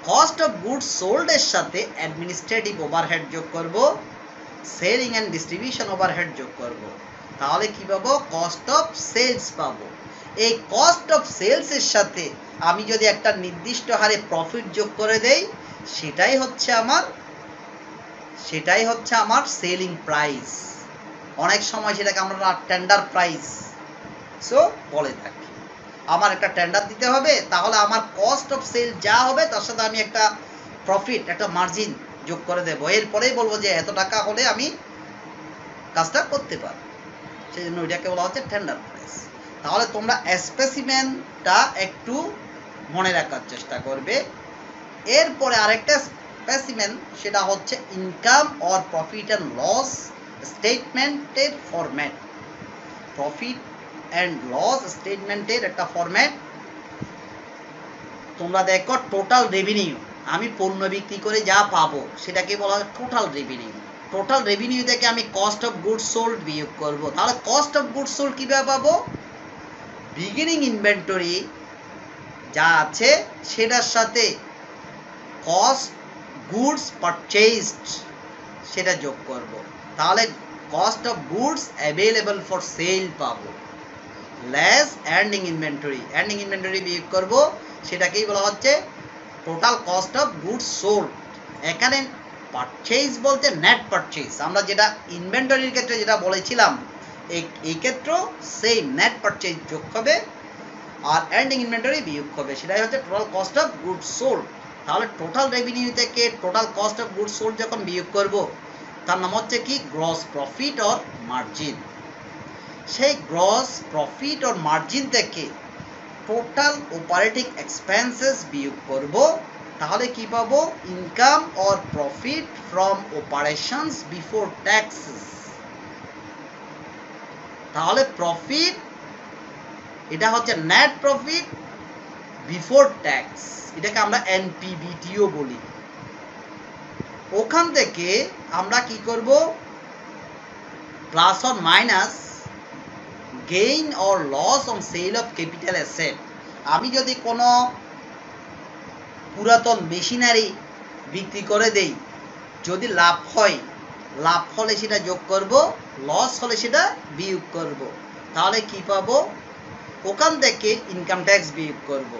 কস্ট অফ গুডস সোল্ড এর সাথে অ্যাডমিনিস্ট্রেটিভ ওভারহেড যোগ করব, সেলিং অ্যান্ড ডিস্ট্রিবিউশন ওভারহেড যোগ করব। তাহলে কি পাবো? কস্ট অফ সেলস পাবো। এই কস্ট অফ সেলস এর সাথে আমি যদি একটা নির্দিষ্ট হারে প্রফিট যোগ করে দেই, সেটাই হচ্ছে আমার সেলিং প্রাইস। অনেক সময় সেটাকে আমরা টেন্ডার প্রাইস বলে থাকি। আমার একটা টেন্ডার দিতে হবে, তাহলে আমার কস্ট অফ সেল যা হবে তার সাথে আমি একটা প্রফিট, একটা মার্জিন যোগ করে দেবো। এরপরেই বলবো যে এত টাকা হলে আমি কাজটা করতে পারবো, সেই জন্য ওইটাকে বলা হচ্ছে টেন্ডার প্রাইস। তাহলে তোমরা স্পেসিমেনটা একটু মনে রাখার চেষ্টা করবে। এরপরে আরেকটা স্পেসিমেন, সেটা হচ্ছে income or profit and loss স্টেটমেন্টের ফরম্যাট। প্রফিট অ্যান্ড লস স্টেটমেন্টের একটা ফরম্যাট। তোমরা দেখো টোটাল রেভিনিউ, আমি পণ্য বিক্রি করে যা পাবো সেটাকে বলা হয় টোটাল রেভিনিউ। টোটাল রেভিনিউ থেকে আমি কস্ট অফ গুডস সোল্ড বিয়োগ করব। তাহলে কস্ট অফ গুডস সোল্ড কীভাবে পাবো? বিগিনিং ইনভেন্টরি যা আছে সেটার সাথে কস্ট গুডস পারচেজড সেটা যোগ করব। তাহলে cost of goods available for sale পাবো, less ending inventory. Ending inventory বিয়োগ করব, সেটাকেই বলা হচ্ছে total cost of goods sold. এখানে পারচেজ বলতে নেট পারচেজ, আমরা যেটা ইনভেন্টরির ক্ষেত্রে যেটা বলেছিলাম, এই ক্ষেত্রেও সেই নেট পারচেজ যোগ হবে আর এন্ডিং ইনভেন্টরি বিয়োগ হবে, সেটাই হচ্ছে total cost of goods sold. তাহলে টোটাল রেভিনিউ থেকে total cost of goods sold যখন বিয়োগ করব, তার নাম হচ্ছে কি? Gross profit or margin. সেই গ্রস প্রফিট অর মার্জিন থেকে টোটাল অপারেটিং এক্সপেন্সেস বিয়োগ করব। তাহলে কি পাবো? Income or profit from operations before taxes. তাহলে প্রফিট, এটা হচ্ছে নেট প্রফিট বিফোর ট্যাক্স, এটাকে আমরা এনপিবিটিও বলি। ওখান থেকে আমরা কি করব? Plus or minus gain or loss on sale of capital asset. আমি যদি কোনো পুরাতন মেশিনারি বিক্রি করে দেই, যদি লাভ হয়, লাভ হলে সেটা যোগ করব, লস হলে সেটা বিয়োগ করব। তাহলে কি পাবো? ওখান থেকে ইনকাম ট্যাক্স বিয়োগ করব।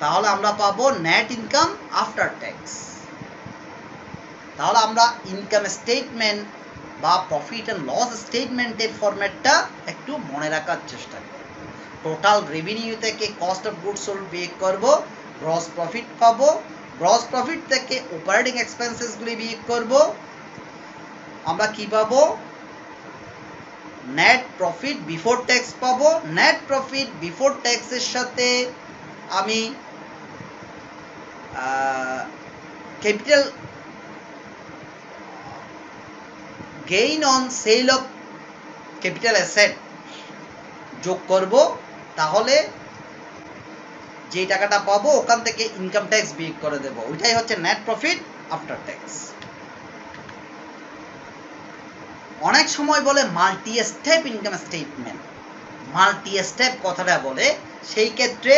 তাহলে আমরা পাবো নেট ইনকাম আফটার ট্যাক্স। তাহলে আমরা ইনকাম স্টেটমেন্ট বা প্রফিট অ্যান্ড লস স্টেটমেন্টের ফরম্যাটটা একটু মনে রাখার চেষ্টা করব। টোটাল রেভিনিউ থেকে কস্ট অফ গুডস সোল্ড বিয়োগ করব, গ্রস প্রফিট পাবো, গ্রস প্রফিট থেকে অপারেটিং এক্সপেন্সেসগুলি বিয়োগ করব, আমরা কি পাবো? নেট প্রফিট বিফোর ট্যাক্স পাবো। নেট প্রফিট বিফোর ট্যাক্সের সাথে আমি capital gain on sale of capital asset যোগ করব, তাহলে যে টাকাটা পাবো ওখান থেকে ইনকাম ট্যাক্স বিয়োগ করে দেব, ওইটাই হচ্ছে নেট প্রফিট আফটার ট্যাক্স। অনেক সময় বলে multi step income statement, multi step কথাটা বলে, সেই ক্ষেত্রে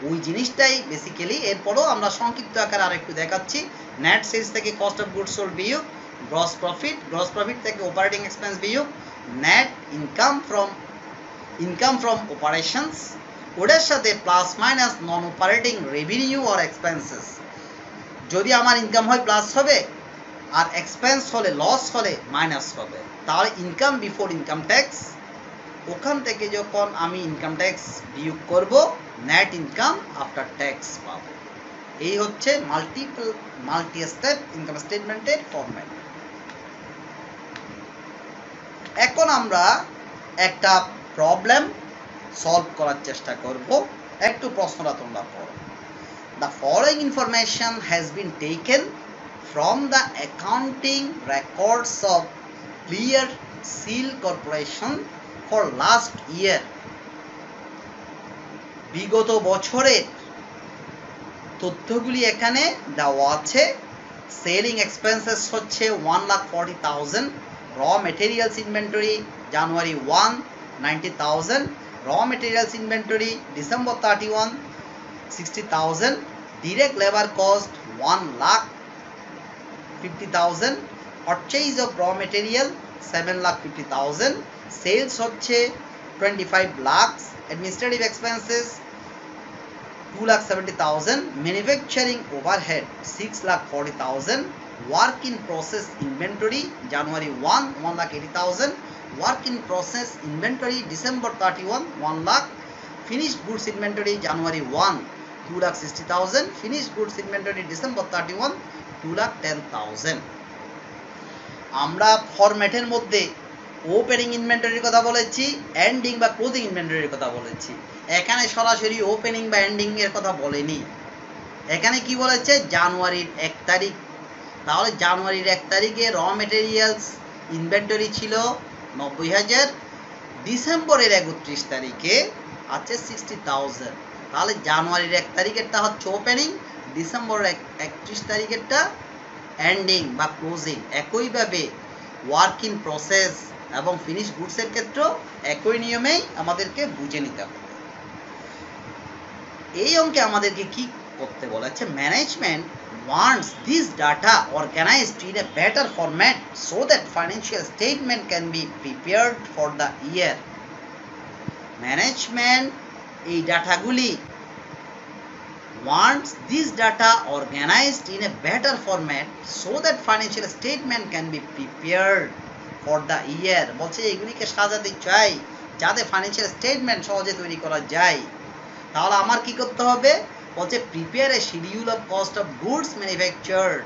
ওই জিনিসটাই বেসিক্যালি। এরপরও আমরা সংক্ষিপ্ত আকারে আরেকটু দেখাচ্ছি। নেট সেলস থেকে কস্ট অফ গুডস সোল্ড বিয়োগ, গ্রস প্রফিট থেকে অপারেটিং এক্সপেন্স বিয়োগ, নেট ইনকাম ফ্রম অপারেশনস, ওটার সাথে plus minus non operating revenue or expenses. যদি আমার ইনকাম হয় প্লাস হবে, আর এক্সপেন্স হলে লস হলে মাইনাস হবে, তাহলে ইনকাম বিফোর ইনকাম ট্যাক্স, ওখান থেকে যখন আমি ইনকাম ট্যাক্স বিয়োগ করব নেট ইনকাম আফটার ট্যাক্স পাবো। এই হচ্ছে মাল্টি স্টেপ ইনকাম স্টেটমেন্টের ফরম্যাট। এখন আমরা একটা প্রবলেম সলভ করার চেষ্টা করব। একটু প্রশ্নটা তোমরা পড়ো। The following information has been taken from the accounting records of Clear Seal Corporation for last year. বিগত বছরের তথ্যগুলি এখানে দেওয়া আছে। সেলিং এক্সপেন্সেস হচ্ছে 1,40,000, র মেটেরিয়ালস ইনভেন্টরি জানুয়ারি 1 90,000, র materials inventory December 31 60,000, direct labor cost 1,50,000, purchase of raw material 7,50,000, sales হচ্ছে 25 lakhs, administrative expenses 2,70,000, manufacturing overhead 6,40,000, work in process inventory January 1 1,80,000, work in process inventory December 31 1 lakh, finished goods inventory January 1 2,60,000, finished goods inventory December 31 2,10,000। আমরা ফরম্যাটের মধ্যে opening ইনভেন্টরির কথা বলেছি, ending বা closing ইনভেন্টরির কথা বলেছি। এখানে সরাসরি ওপেনিং বা এন্ডিং এর কথা বলেনি। এখানে কি বলেছে? জানুয়ারির 1 তারিখ। তাহলে জানুয়ারির 1 তারিখে র মেটেরিয়ালস ইনভেন্টরি ছিল 90,000, ডিসেম্বরের 31 তারিখে আছে 60,000। তাহলে জানুয়ারির 1 তারিখেরটা হচ্ছে ওপেনিং, ডিসেম্বরের 31 তারিখেরটা এন্ডিং বা ক্লোজিং। একইভাবে ওয়ার্ক ইন প্রসেস এবং ফিনিশ গুডসের ক্ষেত্রেও একই নিয়মেই আমাদেরকে বুঝে নিতে হবে। এই অঙ্কে আমাদেরকে কি করতে বলেছে? Management wants this data organized in a better format so that financial statement can be prepared for the year. Management এই ডাটাগুলি wants this data organized in a better format so that financial statement can be prepared for the year. বলছে এগুলিকে সাজাতে চাই যাতে financial statement সহজে তৈরি করা যায়। তাহলে আমার কি করতে হবে? বলছে prepare a schedule of cost of goods manufactured,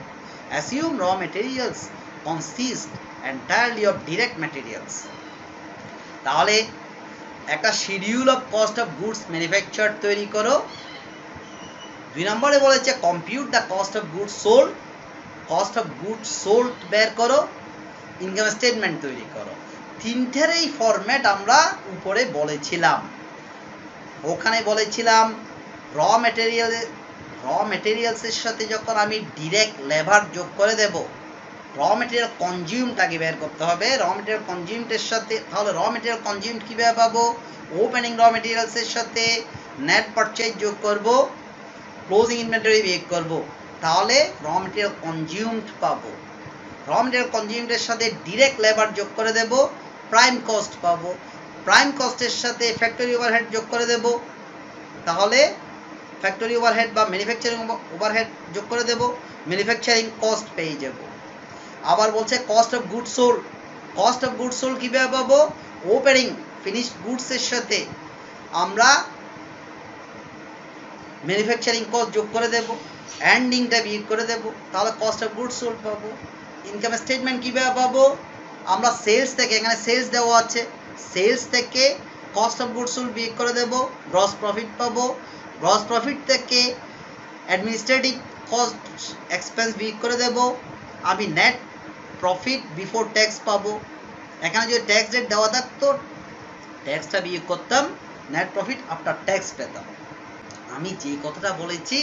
assume raw materials consist entirely of direct materials. তাহলে একটা schedule of cost of goods manufactured তৈরি করো। 2 নম্বরে বলেছে compute the cost of goods sold, cost of goods sold বের করো, income statement তৈরি করো। তিনটের এই ফরম্যাট আমরা উপরে বলেছিলাম। ওখানে বলেছিলাম র মেটেরিয়ালসের সাথে যখন আমি ডিরেক্ট লেবার যোগ করে দেব, র মেটেরিয়াল কনজিউমটাকে বের করতে হবে। র মেটেরিয়াল কনজিউমটের সাথে, তাহলে র মেটেরিয়াল কনজিউম কীভাবে পাবো? ওপেনিং র মেটেরিয়ালসের সাথে নেট পারচেজ যোগ করব, ক্লোজিং ইনভেন্টরি বিয়োগ করব, তাহলে র মেটেরিয়াল কনজিউমড পাবো। র মেটেরিয়াল কনজিউমটের সাথে ডিরেক্ট লেবার যোগ করে দেব, প্রাইম কস্ট পাবো। প্রাইম কস্টের সাথে ফ্যাক্টরি ওভারহেড যোগ করে দেব, তাহলে ফ্যাক্টরি ওভারহেড বা ম্যানুফ্যাকচারিং ওভারহেড যোগ করে দেব, ম্যানুফ্যাকচারিং কস্ট পেয়ে যাব। আবার বলছে cost of goods sold, cost of goods sold কীভাবে পাবো? ওপেনিং ফিনিশড গুডসের সাথে আমরা ম্যানুফ্যাকচারিং কস্ট যোগ করে দেব, এন্ডিংটা বিয়োগ করে দেব, তাহলে কস্ট অফ গুডস সোল্ড পাবো। ইনকাম স্টেটমেন্ট কীভাবে পাবো? আমরা সেলস থেকে, এখানে সেলস দেওয়া আছে, সেলস থেকে কস্ট অফ গুডস সোল্ড বিয়োগ করে দেব, গ্রস প্রফিট পাবো। গ্রস প্রফিট থেকে অ্যাডমিনিস্ট্রেটিভ কস্ট এক্সপেন্স বিয়োগ করে দেব, আমি নেট প্রফিট বিফোর ট্যাক্স পাবো। এখানে যদি ট্যাক্স রেট দেওয়া থাকতো ট্যাক্সটা বিয়োগ করতাম, নেট প্রফিট আফটার ট্যাক্স পেতাম। আমি যে কথাটা বলেছি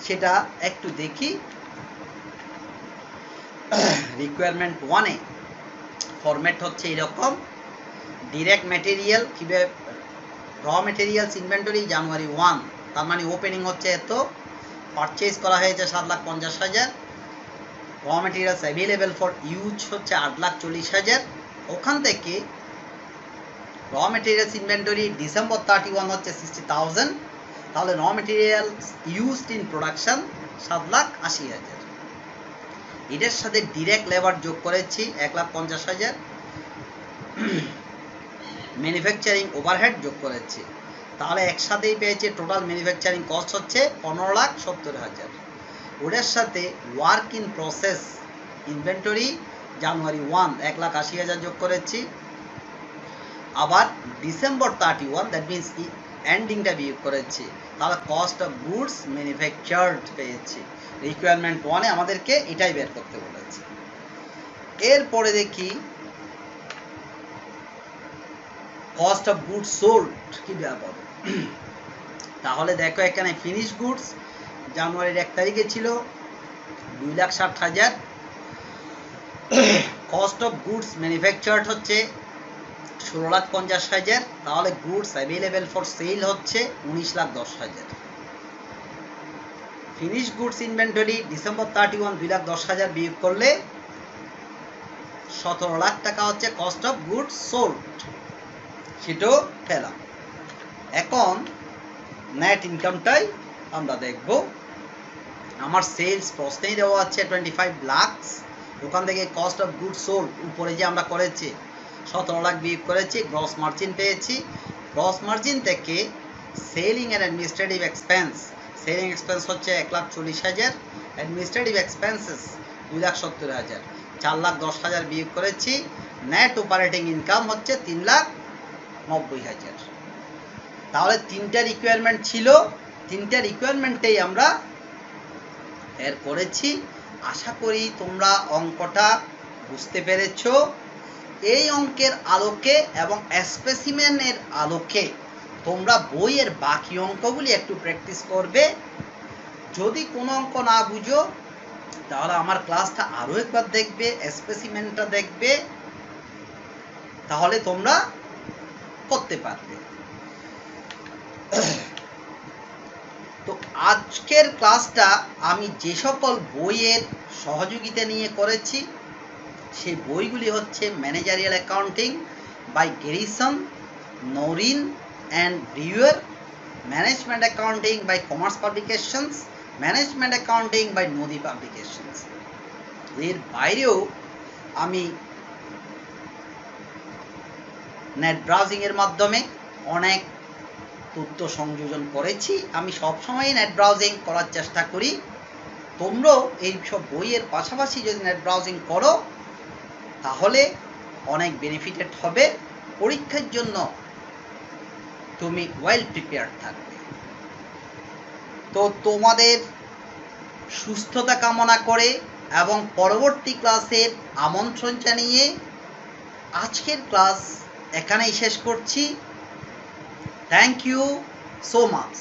সেটা একটু দেখি। রিকোয়ারমেন্ট 1-এ ফরম্যাট হচ্ছে এরকম, ডিরেক্ট ম্যাটেরিয়াল কিভাবে র ম্যাটেরিয়ালস ইনভেন্টরি জানুয়ারি 1, তার মানে ওপেনিং হচ্ছে এত, পারচেজ করা হয়েছে 7,50,000, র ম্যাটেরিয়ালস অ্যাভেলেবেল ফর ইউজ হচ্ছে 8,40,000। ওখান থেকে র ম্যাটেরিয়ালস ইনভেন্টরি ডিসেম্বর 31 হচ্ছে 60,000, তাহলে র ম্যাটেরিয়ালস ইউজড ইন প্রোডাকশন 7,80,000। এটার সাথে ডিরেক্ট লেবার যোগ করেছি 1,50,000, ম্যানুফ্যাকচারিং ওভারহেড যোগ করেছি, তাহলে একসাথেই পেয়েছে টোটাল ম্যানুফ্যাকচারিং কস্ট হচ্ছে 15,70,000। ওটার সাথে ওয়ার্ক ইন প্রসেস ইনভেন্টরি জানুয়ারি 1 1,80,000 যোগ করেছি, আবার ডিসেম্বর 31 দ্যাট মিনস এন্ডিংটা বিয়োগ করেছি, তাহলে কস্ট অফ গুডস ম্যানুফ্যাকচার্ড পেয়েছি। রিকোয়ারমেন্ট 1-এ আমাদেরকে এটাই বের করতে বলেছে। এরপরে দেখি কস্ট অফ গুডস সোল্ড কি ব্যাপার। তাহলে দেখো এখানে ফিনিশ গুডস জানুয়ারির 1 তারিখে ছিল 2,60,000, কস্ট অফ গুডস ম্যানুফ্যাকচার্ড হচ্ছে 16,50,000, তাহলে গুডস অ্যাভেলেবেল ফর সেল হচ্ছে 19,10,000। ফিনিশ গুডস ইনভেন্টরি ডিসেম্বর 31 2,10,000 বিয়োগ করলে 17 লাখ টাকা হচ্ছে কস্ট অফ গুডস সোল্ড, সেটাও পেলাম। এখন নেট ইনকামটাই আমরা দেখব। আমার সেলস প্রশ্নেই দেওয়া আছে 25 লাখ, ওখান থেকে কস্ট অফ গুডস সোল্ড উপরে যে আমরা করেছি 17 লাখ বিয়োগ করেছি, গ্রস মার্জিন পেয়েছি। গ্রস মার্জিন থেকে selling and administrative expense, selling expense হচ্ছে 1,40,000, অ্যাডমিনিস্ট্রেটিভ এক্সপেন্সেস 2,70,000, 4,10,000 বিয়োগ করেছি। নেট অপারেটিং ইনকাম হচ্ছে 3,90,000। তাহলে তিনটা রিকোয়ারমেন্ট ছিল, তিনটা রিকোয়ারমেন্টেই আমরা এর করেছি। আশা করি তোমরা অঙ্কটা বুঝতে পেরেছ। এই অঙ্কের আলোকে এবং স্পেসিমেনের আলোকে তোমরা বইয়ের বাকি অঙ্কগুলি একটু প্র্যাকটিস করবে। যদি কোনো অঙ্ক না বুঝো তাহলে আমার ক্লাসটা আরও একবার দেখবে, স্পেসিমেনটা দেখবে, তাহলে তোমরা করতে পারবে। তো আজকের ক্লাসটা আমি যে সকল বইয়ের সহযোগিতা নিয়ে করেছি সেই বইগুলি হচ্ছে managerial accounting by Garrison, Noreen and Brewer, management accounting by commerce publications, management accounting by Nodi publications. এর বাইরেও আমি নেট ব্রাউজিংয়ের মাধ্যমে অনেক তথ্য সংযোজন করেছি। আমি সবসময় নেট ব্রাউজিং করার চেষ্টা করি। তোমরাও এই সব বইয়ের পাশাপাশি যদি নেট ব্রাউজিং করো তাহলে অনেক বেনিফিটেড হবে, পরীক্ষার জন্য তুমি ওয়েল প্রিপেয়ার্ড থাকবে। তো তোমাদের সুস্থতা কামনা করে এবং পরবর্তী ক্লাসের আমন্ত্রণ জানিয়ে আজকের ক্লাস এখানেই শেষ করছি। Thank you so much.